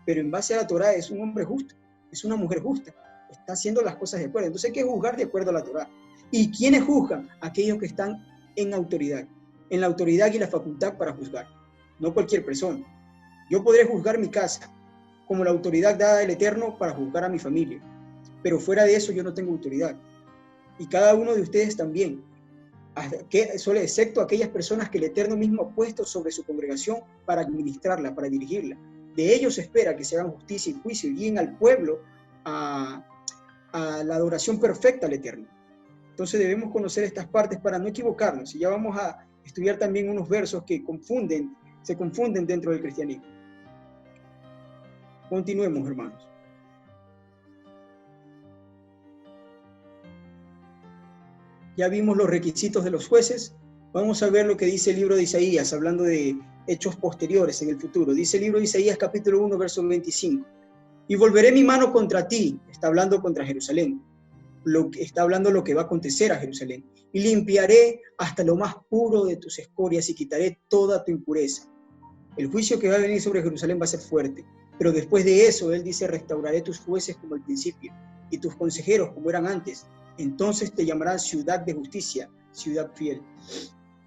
pero en base a la Torá es un hombre justo, es una mujer justa, está haciendo las cosas de acuerdo. Entonces hay que juzgar de acuerdo a la Torá. ¿Y quiénes juzgan? Aquellos que están en autoridad, en la autoridad y la facultad para juzgar, no cualquier persona. Yo podré juzgar mi casa como la autoridad dada del Eterno para juzgar a mi familia, pero fuera de eso yo no tengo autoridad. Y cada uno de ustedes también, excepto aquellas personas que el Eterno mismo ha puesto sobre su congregación para administrarla, para dirigirla. De ellos se espera que se hagan justicia y juicio y guíen al pueblo a la adoración perfecta al Eterno. Entonces debemos conocer estas partes para no equivocarnos. Y ya vamos a estudiar también unos versos que se confunden dentro del cristianismo. Continuemos, hermanos. Ya vimos los requisitos de los jueces, Vamos a ver lo que dice el libro de Isaías, hablando de hechos posteriores en el futuro. Dice el libro de Isaías, capítulo 1, verso 25. Y volveré mi mano contra ti, está hablando contra Jerusalén, está hablando lo que va a acontecer a Jerusalén. Y limpiaré hasta lo más puro de tus escorias y quitaré toda tu impureza. El juicio que va a venir sobre Jerusalén va a ser fuerte, pero después de eso, él dice, restauraré tus jueces como al principio y tus consejeros como eran antes. Entonces te llamarán ciudad de justicia, ciudad fiel.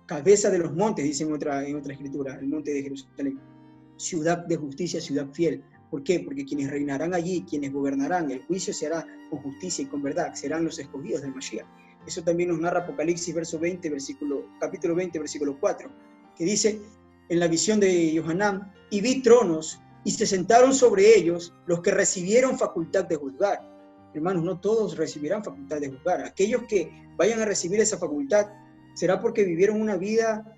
Cabeza de los montes, dice en otra escritura, el monte de Jerusalén. Ciudad de justicia, ciudad fiel. ¿Por qué? Porque quienes reinarán allí, quienes gobernarán, el juicio se hará con justicia y con verdad, serán los escogidos del Mashiach. Eso también nos narra Apocalipsis capítulo 20, versículo 4, que dice, en la visión de Yohanan, y vi tronos, y se sentaron sobre ellos los que recibieron facultad de juzgar. Hermanos, no todos recibirán facultad de juzgar. Aquellos que vayan a recibir esa facultad será porque vivieron una vida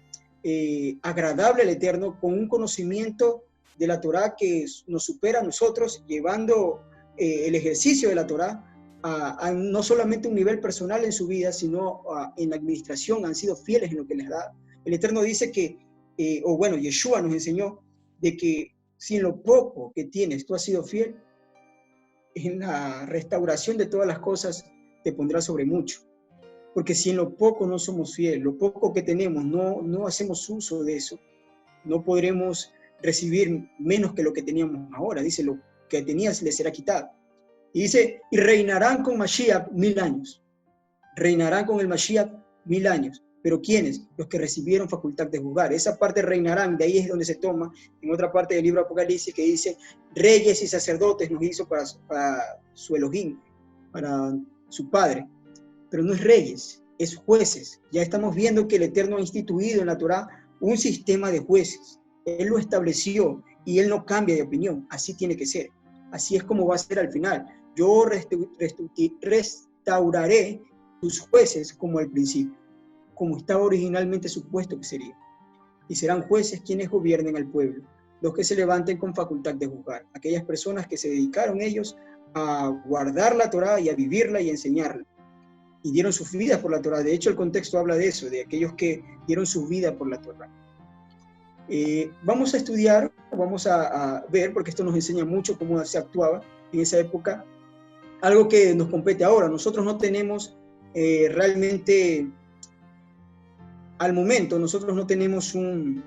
agradable al Eterno, con un conocimiento de la Torá que nos supera a nosotros, llevando el ejercicio de la Torá a no solamente un nivel personal en su vida, sino en la administración, han sido fieles en lo que les da. El Eterno dice que, Yeshua nos enseñó de que si en lo poco que tienes tú has sido fiel, en la restauración de todas las cosas te pondrá sobre mucho. Porque si en lo poco no somos fieles, lo poco que tenemos no hacemos uso de eso, no podremos recibir menos que lo que teníamos ahora. Dice, lo que tenías les será quitado. Y dice, y reinarán con Mashiach 1000 años. Reinarán con el Mashiach 1000 años. ¿Pero quiénes? Los que recibieron facultad de juzgar. Esa parte reinarán, de ahí es donde se toma, en otra parte del libro de Apocalipsis, que dice, reyes y sacerdotes nos hizo para su Elohim, para su Padre. Pero no es reyes, es jueces. Ya estamos viendo que el Eterno ha instituido en la Torá un sistema de jueces. Él lo estableció y Él no cambia de opinión. Así tiene que ser. Así es como va a ser al final. Yo restauraré tus jueces como al principio, como estaba originalmente supuesto que sería. Y serán jueces quienes gobiernen al pueblo, los que se levanten con facultad de juzgar, aquellas personas que se dedicaron ellos a guardar la Torá y a vivirla y a enseñarla, y dieron sus vidas por la Torá. De hecho, el contexto habla de eso, de aquellos que dieron sus vidas por la Torá. Vamos a estudiar, vamos a ver, porque esto nos enseña mucho cómo se actuaba en esa época, algo que nos compete ahora. Nosotros no tenemos realmente, al momento, nosotros no tenemos un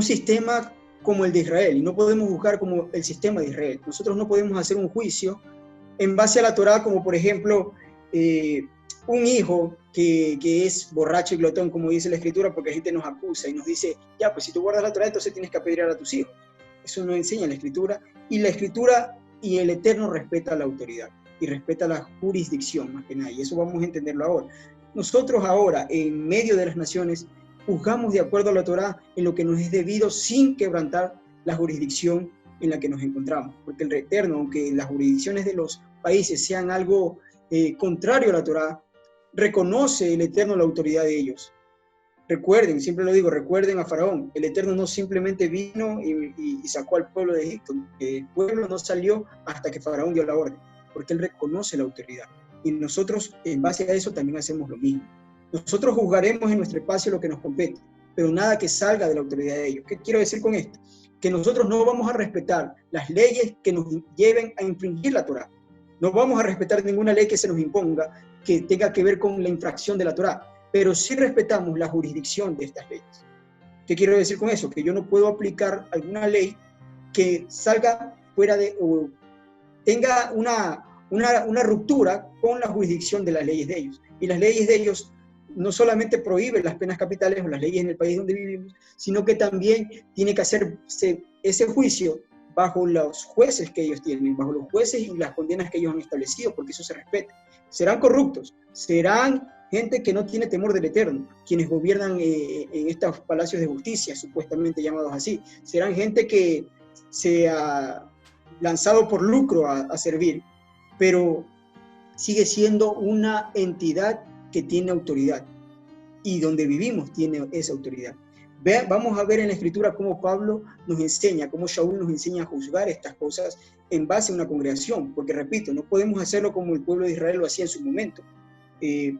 sistema como el de Israel, y no podemos buscar como el sistema de Israel. Nosotros no podemos hacer un juicio en base a la Torá, como por ejemplo, un hijo que es borracho y glotón, como dice la Escritura, porque la gente nos acusa y nos dice, ya, pues si tú guardas la Torá, entonces tienes que apedrear a tus hijos. Eso no enseña la Escritura, y la Escritura y el Eterno respeta la autoridad, y respeta la jurisdicción, más que nada, y eso vamos a entenderlo ahora. Nosotros ahora, en medio de las naciones, juzgamos de acuerdo a la Torá en lo que nos es debido, sin quebrantar la jurisdicción en la que nos encontramos, porque el Eterno, aunque las jurisdicciones de los países sean algo contrario a la Torá, reconoce el Eterno la autoridad de ellos. Recuerden, siempre lo digo, recuerden a Faraón. El Eterno no simplemente vino y sacó al pueblo de Egipto. El pueblo no salió hasta que Faraón dio la orden, porque él reconoce la autoridad. Y nosotros, en base a eso, también hacemos lo mismo. Nosotros juzgaremos en nuestro espacio lo que nos compete, pero nada que salga de la autoridad de ellos. ¿Qué quiero decir con esto? Que nosotros no vamos a respetar las leyes que nos lleven a infringir la Torá. No vamos a respetar ninguna ley que se nos imponga que tenga que ver con la infracción de la Torá, pero sí respetamos la jurisdicción de estas leyes. ¿Qué quiero decir con eso? Que yo no puedo aplicar alguna ley que salga fuera de, o tenga una ruptura con la jurisdicción de las leyes de ellos. Y las leyes de ellos no solamente prohíben las penas capitales o las leyes en el país donde vivimos, sino que también tiene que hacerse ese juicio bajo los jueces que ellos tienen, bajo los jueces y las condenas que ellos han establecido, porque eso se respeta. Serán corruptos, serán gente que no tiene temor del Eterno, quienes gobiernan en estos palacios de justicia, supuestamente llamados así. Serán gente que se ha lanzado por lucro a servir, pero sigue siendo una entidad que tiene autoridad, y donde vivimos tiene esa autoridad. Vamos a ver en la Escritura cómo Pablo nos enseña, cómo Shaul nos enseña a juzgar estas cosas en base a una congregación, porque repito, no podemos hacerlo como el pueblo de Israel lo hacía en su momento.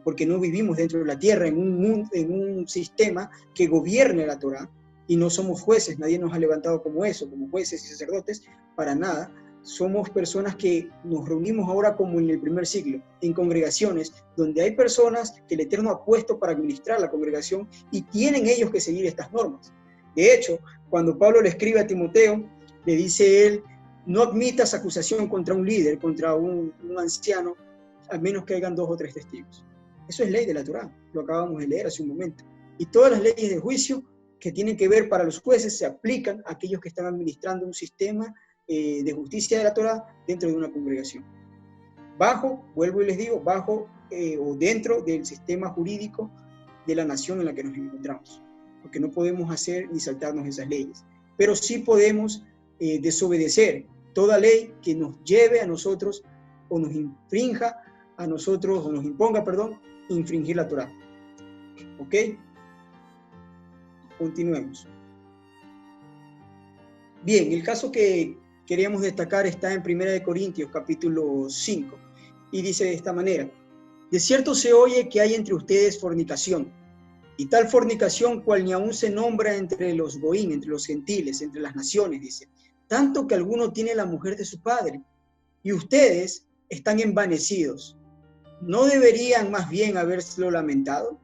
porque no vivimos dentro de la tierra, en un sistema que gobierne la Torá, y no somos jueces, nadie nos ha levantado como eso, como jueces y sacerdotes, para nada. Somos personas que nos reunimos ahora como en el primer siglo, en congregaciones donde hay personas que el Eterno ha puesto para administrar la congregación y tienen ellos que seguir estas normas. De hecho, cuando Pablo le escribe a Timoteo, le dice él, no admitas acusación contra un líder, contra un anciano, al menos que hayan 2 o 3 testigos. Eso es ley de la Torá, lo acabamos de leer hace un momento. Y todas las leyes de juicio que tienen que ver para los jueces se aplican a aquellos que están administrando un sistema de justicia de la Torá dentro de una congregación. Bajo, vuelvo y les digo, bajo o dentro del sistema jurídico de la nación en la que nos encontramos. Porque no podemos hacer ni saltarnos esas leyes. Pero sí podemos desobedecer toda ley que nos lleve a nosotros o nos infrinja a nosotros, o nos imponga, perdón, infringir la Torá. ¿Ok? Continuemos. Bien, el caso que queríamos destacar está en 1 Corintios, capítulo 5, y dice de esta manera, de cierto se oye que hay entre ustedes fornicación, y tal fornicación cual ni aún se nombra entre los goín, entre los gentiles, entre las naciones, dice, tanto que alguno tiene la mujer de su padre, y ustedes están envanecidos. ¿No deberían más bien haberselo lamentado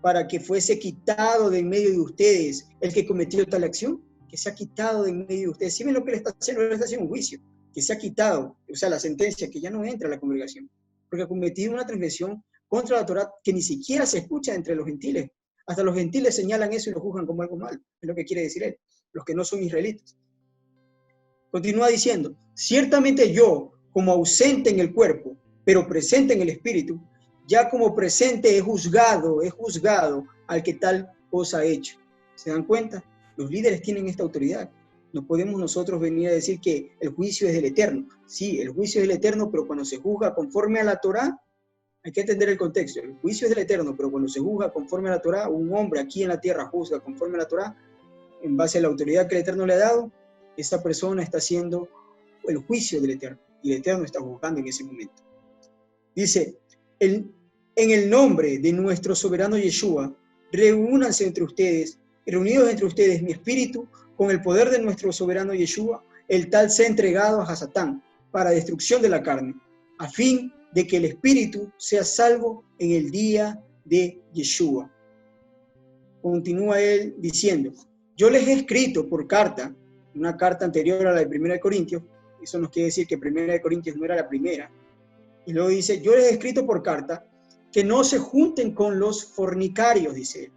para que fuese quitado de en medio de ustedes el que cometió tal acción? Que se ha quitado de en medio de ustedes. ¿Sí ven lo que le está haciendo? Le está haciendo un juicio. Que se ha quitado, o sea, la sentencia, que ya no entra a la congregación. Porque ha cometido una transgresión contra la Torá que ni siquiera se escucha entre los gentiles. Hasta los gentiles señalan eso y lo juzgan como algo malo. Es lo que quiere decir él. Los que no son israelitas. Continúa diciendo, ciertamente yo, como ausente en el cuerpo, pero presente en el espíritu, ya como presente he juzgado al que tal cosa ha hecho. ¿Se dan cuenta? Los líderes tienen esta autoridad. No podemos nosotros venir a decir que el juicio es del Eterno. Sí, el juicio es del Eterno, pero cuando se juzga conforme a la Torá, hay que entender el contexto. El juicio es del Eterno, pero cuando se juzga conforme a la Torá, un hombre aquí en la tierra juzga conforme a la Torá, en base a la autoridad que el Eterno le ha dado, esa persona está haciendo el juicio del Eterno, y el Eterno está juzgando en ese momento. Dice, en el nombre de nuestro soberano Yeshua, reúnanse entre ustedes, reunidos entre ustedes mi espíritu, con el poder de nuestro soberano Yeshua, el tal sea entregado a Satán, para destrucción de la carne, a fin de que el espíritu sea salvo en el día de Yeshua. Continúa él diciendo, yo les he escrito por carta, una carta anterior a la de 1 Corintios, eso nos quiere decir que 1 Corintios no era la primera, y luego dice, yo les he escrito por carta que no se junten con los fornicarios, dice él.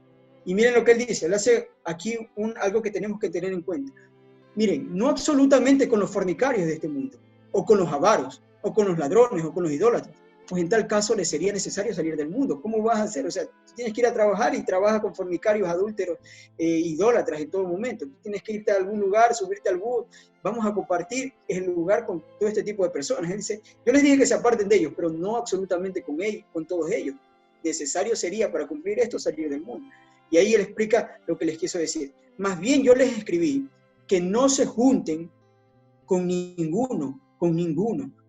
Y miren lo que él dice, él hace aquí algo que tenemos que tener en cuenta. Miren, no absolutamente con los fornicarios de este mundo, o con los avaros, o con los ladrones, o con los idólatras, pues en tal caso le sería necesario salir del mundo. ¿Cómo vas a hacer? O sea, tienes que ir a trabajar y trabajas con fornicarios, adúlteros, idólatras en todo momento. Tienes que irte a algún lugar, subirte al bus, vamos a compartir el lugar con todo este tipo de personas. Él dice, yo les dije que se aparten de ellos, pero no absolutamente con ellos, con todos ellos. Necesario sería para cumplir esto salir del mundo. Y ahí él explica lo que les quiso decir. Más bien yo les escribí que no se junten con ninguno,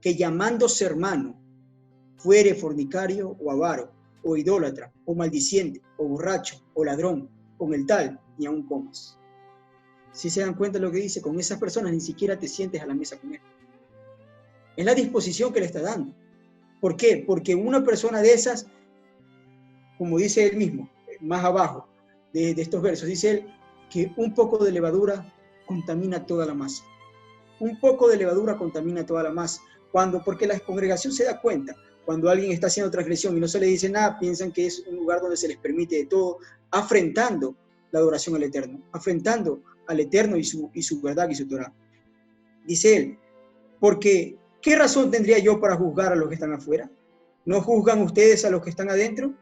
que llamándose hermano, fuere fornicario o avaro, o idólatra, o maldiciente, o borracho, o ladrón, con el tal, ni aun comas. Si se dan cuenta de lo que dice, con esas personas ni siquiera te sientes a la mesa con él. Es la disposición que le está dando. ¿Por qué? Porque una persona de esas, como dice él mismo, más abajo de estos versos, dice él que un poco de levadura contamina toda la masa. Un poco de levadura contamina toda la masa. Porque la congregación se da cuenta, cuando alguien está haciendo transgresión y no se le dice nada, piensan que es un lugar donde se les permite de todo, afrentando la adoración al Eterno, afrentando al Eterno y su verdad y su Torah. Dice él, porque ¿qué razón tendría yo para juzgar a los que están afuera? ¿No juzgan ustedes a los que están adentro?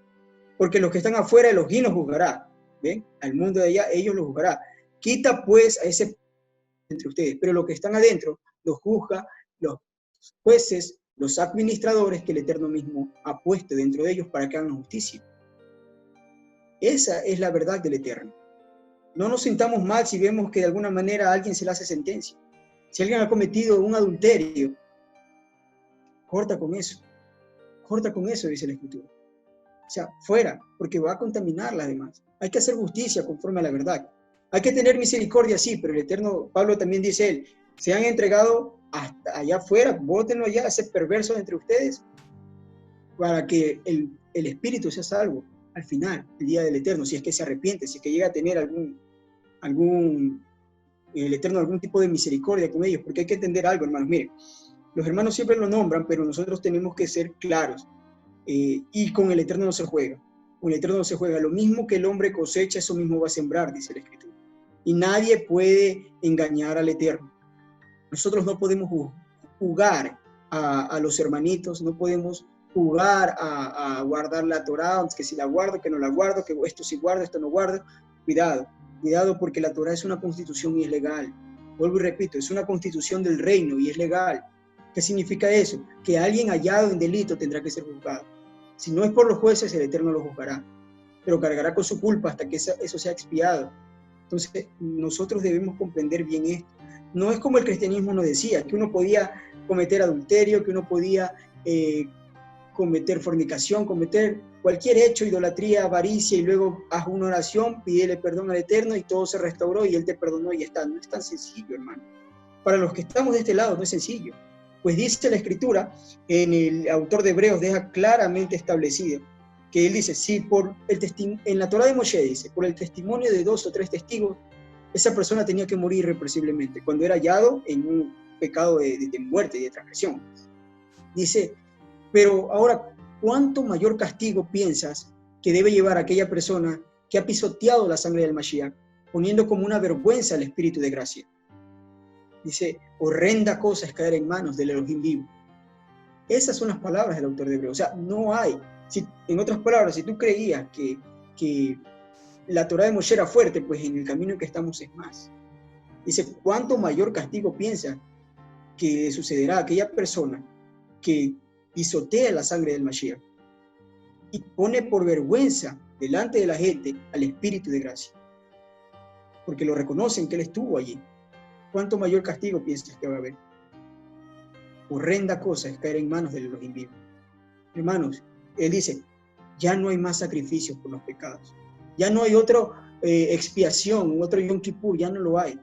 Porque los que están afuera, Elohim los juzgará. ¿Ven? Al mundo de allá, ellos los juzgará. Quita pues a ese entre ustedes, pero los que están adentro los juzga los jueces, los administradores que el Eterno mismo ha puesto dentro de ellos para que hagan justicia. Esa es la verdad del Eterno. No nos sintamos mal si vemos que de alguna manera a alguien se le hace sentencia. Si alguien ha cometido un adulterio, corta con eso, dice la Escritura. O sea, fuera, porque va a contaminar las demás. Hay que hacer justicia conforme a la verdad. Hay que tener misericordia, sí, pero el Eterno, Pablo también dice él, se han entregado hasta allá afuera, bótenlo allá, ese perverso entre ustedes, para que el espíritu sea salvo al final, el día del Eterno, si es que se arrepiente, si es que llega a tener el Eterno algún tipo de misericordia con ellos, porque hay que entender algo, hermanos. Miren, los hermanos siempre lo nombran, pero nosotros tenemos que ser claros, y con el Eterno no se juega. Con el Eterno no se juega. Lo mismo que el hombre cosecha, eso mismo va a sembrar, dice la Escritura. Y nadie puede engañar al Eterno. Nosotros no podemos jugar a los hermanitos, no podemos jugar a guardar la Torá, que si la guardo, que no la guardo, que esto sí guardo, esto no guardo. Cuidado, cuidado, porque la Torá es una constitución y es legal. Vuelvo y repito, es una constitución del reino y es legal. ¿Qué significa eso? Que alguien hallado en delito tendrá que ser juzgado. Si no es por los jueces, el Eterno lo juzgará, pero cargará con su culpa hasta que eso sea expiado. Entonces, nosotros debemos comprender bien esto. No es como el cristianismo nos decía, que uno podía cometer adulterio, que uno podía cometer fornicación, cometer cualquier hecho, idolatría, avaricia, y luego haz una oración, pídele perdón al Eterno y todo se restauró y Él te perdonó y ya está. No es tan sencillo, hermano. Para los que estamos de este lado no es sencillo. Pues dice la Escritura, el autor de Hebreos deja claramente establecido, que él dice, sí, en la Torá de Moshe dice, por el testimonio de 2 o 3 testigos, esa persona tenía que morir irrepresiblemente, cuando era hallado en un pecado de muerte y de transgresión. Dice, pero ahora, ¿cuánto mayor castigo piensas que debe llevar aquella persona que ha pisoteado la sangre del Mashiach, poniendo como una vergüenza al Espíritu de gracia? Dice, horrenda cosa es caer en manos del Elohim vivo. Esas son las palabras del autor de Hebreos. O sea, no hay. En otras palabras, si tú creías que la Torá de Moshe era fuerte, pues en el camino en que estamos es más. Dice, ¿cuánto mayor castigo piensa que sucederá a aquella persona que pisotea la sangre del Mashiach y pone por vergüenza delante de la gente al Espíritu de gracia? Porque lo reconocen que Él estuvo allí. ¿Cuánto mayor castigo piensas que va a haber? Horrenda cosa es caer en manos de los vivo. Hermanos, Él dice, ya no hay más sacrificios por los pecados. Ya no hay otra expiación, otro Yom Kippur, ya no lo hay.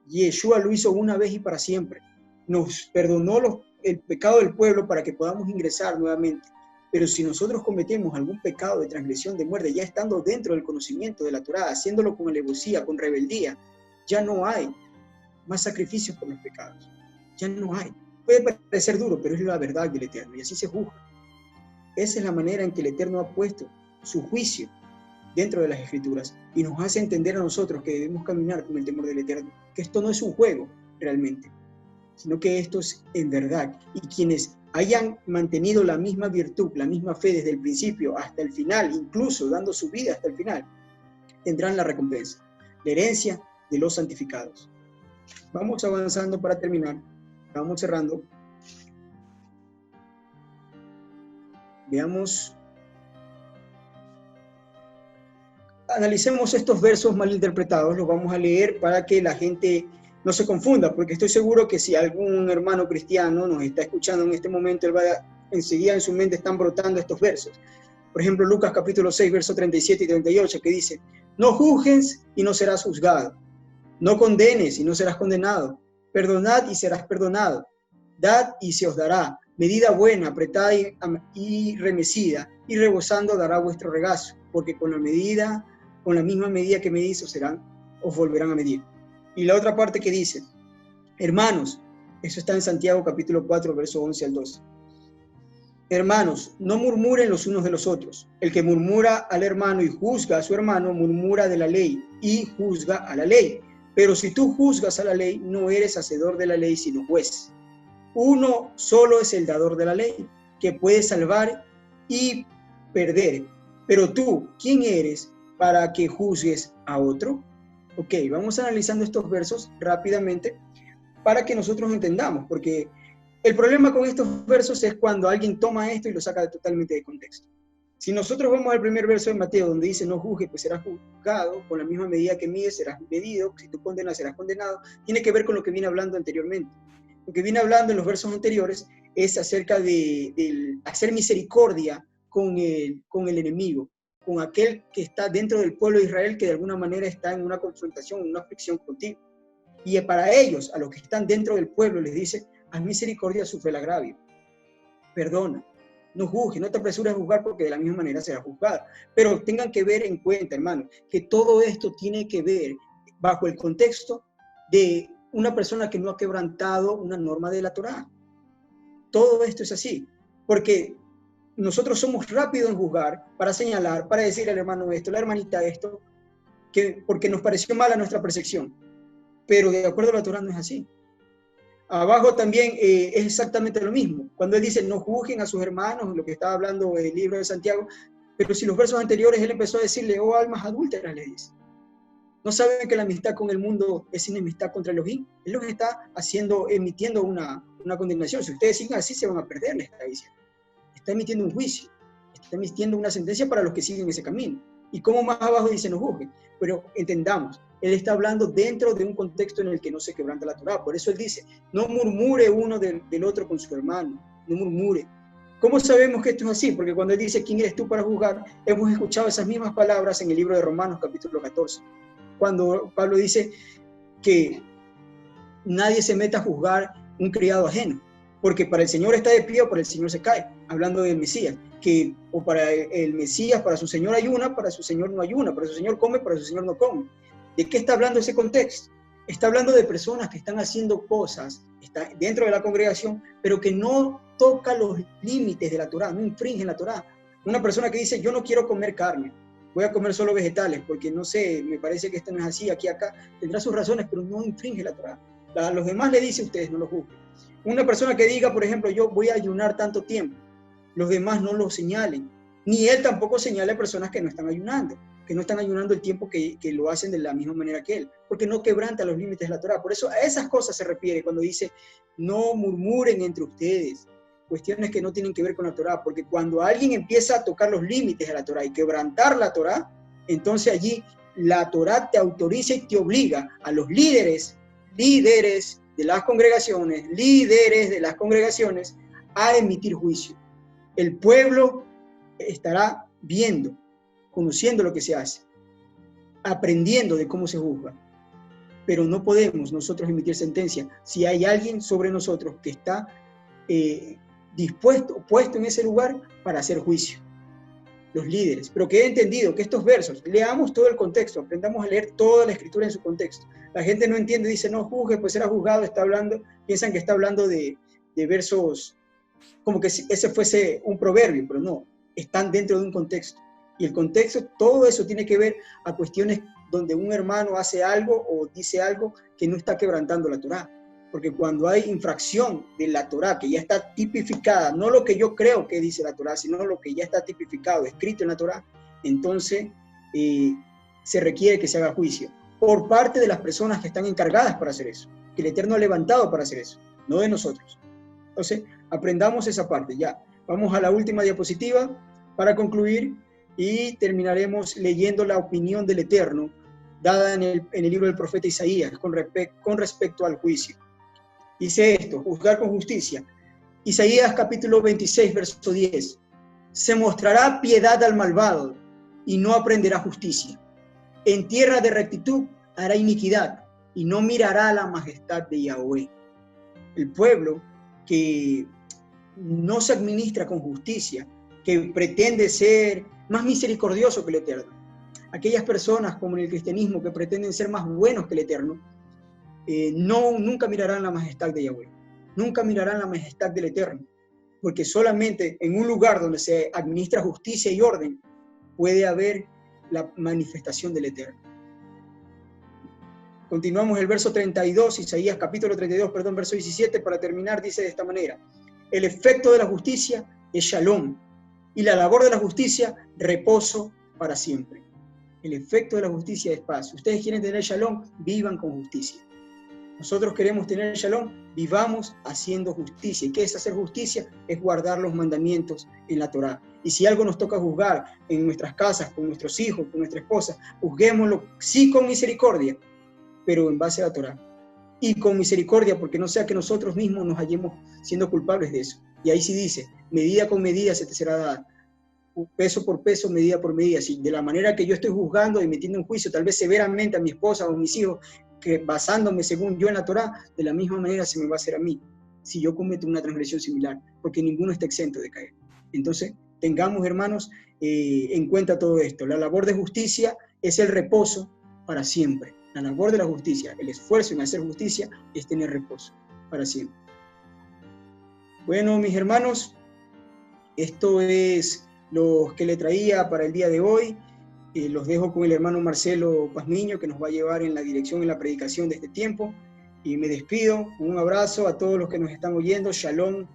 Yeshua lo hizo una vez y para siempre. Nos perdonó el pecado del pueblo para que podamos ingresar nuevamente. Pero si nosotros cometemos algún pecado de transgresión, de muerte, ya estando dentro del conocimiento de la Torá, haciéndolo con alevosía, con rebeldía, ya no hay más sacrificios por los pecados. Ya no hay. Puede parecer duro, pero es la verdad del Eterno, y así se juzga. Esa es la manera en que el Eterno ha puesto su juicio dentro de las Escrituras, y nos hace entender a nosotros que debemos caminar con el temor del Eterno, que esto no es un juego realmente, sino que esto es en verdad, y quienes hayan mantenido la misma virtud, la misma fe desde el principio hasta el final, incluso dando su vida hasta el final, tendrán la recompensa, la herencia de los santificados. Vamos avanzando para terminar, vamos cerrando. Veamos, analicemos estos versos mal interpretados, los vamos a leer para que la gente no se confunda, porque estoy seguro que si algún hermano cristiano nos está escuchando en este momento, él va enseguida en su mente están brotando estos versos. Por ejemplo, Lucas capítulo 6, versos 37 y 38, que dice, no juzgues y no serás juzgado, no condenes y no serás condenado, perdonad y serás perdonado, dad y se os dará, medida buena, apretada y remecida, y rebosando dará vuestro regazo, porque con la misma medida que medís os volverán a medir. Y la otra parte que dice, hermanos, eso está en Santiago capítulo 4, verso 11 al 12. Hermanos, no murmuren los unos de los otros. El que murmura al hermano y juzga a su hermano, murmura de la ley y juzga a la ley. Pero si tú juzgas a la ley, no eres hacedor de la ley, sino juez. Uno solo es el dador de la ley, que puede salvar y perder. Pero tú, ¿quién eres para que juzgues a otro? Ok, vamos analizando estos versos rápidamente para que nosotros entendamos, porque el problema con estos versos es cuando alguien toma esto y lo saca totalmente de contexto. Si nosotros vamos al primer verso de Mateo, donde dice, no juzgues, pues serás juzgado, con la misma medida que mides serás medido, si tú condenas serás condenado, tiene que ver con lo que viene hablando anteriormente. Lo que viene hablando en los versos anteriores es acerca de hacer misericordia con el enemigo, con aquel que está dentro del pueblo de Israel, que de alguna manera está en una confrontación, en una fricción contigo. Y para ellos, a los que están dentro del pueblo, les dice: haz misericordia, sufre el agravio, perdona, no juzgues, no te apresures a juzgar, porque de la misma manera será juzgado. Pero tengan que ver en cuenta, hermano, que todo esto tiene que ver bajo el contexto de una persona que no ha quebrantado una norma de la Torá. Todo esto es así, porque nosotros somos rápidos en juzgar, para señalar, para decir al hermano esto, la hermanita esto, porque nos pareció mala nuestra percepción. Pero de acuerdo a la Torá no es así. Abajo también es exactamente lo mismo. Cuando él dice: no juzguen a sus hermanos, lo que estaba hablando el libro de Santiago, pero si los versos anteriores él empezó a decirle: oh almas adúlteras, le dice. ¿No saben que la amistad con el mundo es enemistad contra Elohim? Él los está emitiendo una condenación. Si ustedes siguen así, se van a perder, le está diciendo. Está emitiendo un juicio, está emitiendo una sentencia para los que siguen ese camino. Y como más abajo dice: no juzguen. Pero entendamos, él está hablando dentro de un contexto en el que no se quebranta la Torá. Por eso él dice: no murmure uno del otro con su hermano, no murmure. ¿Cómo sabemos que esto es así? Porque cuando él dice: ¿quién eres tú para juzgar?, hemos escuchado esas mismas palabras en el libro de Romanos, capítulo 14. Cuando Pablo dice que nadie se meta a juzgar un criado ajeno, porque para el Señor está de pie o para el Señor se cae, hablando del Mesías, que o para el Mesías, para su Señor ayuna, para su Señor no ayuna, para su Señor come, para su Señor no come. ¿De qué está hablando ese contexto? Está hablando de personas que están haciendo cosas dentro de la congregación, pero que no tocan los límites de la Torá, no infringen la Torá. Una persona que dice: yo no quiero comer carne, voy a comer solo vegetales, porque no sé, me parece que esto no es así, aquí, acá, tendrá sus razones, pero no infringe la Torá. A los demás le dice: ustedes no lo juzguen. Una persona que diga, por ejemplo: yo voy a ayunar tanto tiempo, los demás no lo señalen, ni él tampoco señala a personas que no están ayunando el tiempo que lo hacen de la misma manera que él, porque no quebranta los límites de la Torá. Por eso a esas cosas se refiere cuando dice: no murmuren entre ustedes, cuestiones que no tienen que ver con la Torá, porque cuando alguien empieza a tocar los límites de la Torá y quebrantar la Torá, entonces allí la Torá te autoriza y te obliga a los líderes de las congregaciones, a emitir juicio. El pueblo estará viendo, conociendo lo que se hace, aprendiendo de cómo se juzga, pero no podemos nosotros emitir sentencia si hay alguien sobre nosotros que está puesto en ese lugar para hacer juicio. Los líderes. Pero que he entendido que estos versos, leamos todo el contexto, aprendamos a leer toda la escritura en su contexto. La gente no entiende, dice: no juzgue, pues será juzgado, piensan que está hablando de versos como que si ese fuese un proverbio, pero no, están dentro de un contexto. Y el contexto, todo eso tiene que ver a cuestiones donde un hermano hace algo o dice algo que no está quebrantando la Torá. Porque cuando hay infracción de la Torá, que ya está tipificada, no lo que yo creo que dice la Torá, sino lo que ya está tipificado, escrito en la Torá, entonces se requiere que se haga juicio por parte de las personas que están encargadas para hacer eso, que el Eterno ha levantado para hacer eso, no de nosotros. Entonces, aprendamos esa parte. Ya, vamos a la última diapositiva para concluir y terminaremos leyendo la opinión del Eterno dada en el libro del profeta Isaías con respecto al juicio. Dice esto: juzgar con justicia. Isaías capítulo 26, verso 10. Se mostrará piedad al malvado y no aprenderá justicia. En tierra de rectitud hará iniquidad y no mirará la majestad de Yahweh. El pueblo que no se administra con justicia, que pretende ser más misericordioso que el Eterno. Aquellas personas, como en el cristianismo, que pretenden ser más buenos que el Eterno, nunca mirarán la majestad de Yahweh, nunca mirarán la majestad del Eterno, porque solamente en un lugar donde se administra justicia y orden puede haber la manifestación del Eterno. Continuamos el verso 32, Isaías capítulo 32, verso 17, para terminar, dice de esta manera: el efecto de la justicia es shalom, y la labor de la justicia, reposo para siempre. El efecto de la justicia es paz. Si ustedes quieren tener shalom, vivan con justicia. Nosotros queremos tener shalom, vivamos haciendo justicia. ¿Y qué es hacer justicia? Es guardar los mandamientos en la Torá. Y si algo nos toca juzgar en nuestras casas, con nuestros hijos, con nuestra esposa, juzguémoslo sí con misericordia, pero en base a la Torá. Y con misericordia, porque no sea que nosotros mismos nos hallemos siendo culpables de eso. Y ahí sí dice: medida con medida se te será dada. peso por peso, medida por medida. Si de la manera que yo estoy juzgando, emitiendo un juicio, tal vez severamente a mi esposa o a mis hijos, que basándome según yo en la Torá, de la misma manera se me va a hacer a mí, si yo cometo una transgresión similar, porque ninguno está exento de caer. Entonces, tengamos, hermanos, en cuenta todo esto. La labor de justicia es el reposo para siempre. La labor de la justicia, el esfuerzo en hacer justicia, es tener reposo para siempre. Bueno, mis hermanos, esto es lo que le traía para el día de hoy. Los dejo con el hermano Marcelo Pazmiño, que nos va a llevar en la dirección, en la predicación de este tiempo. Y me despido. Un abrazo a todos los que nos están oyendo. Shalom.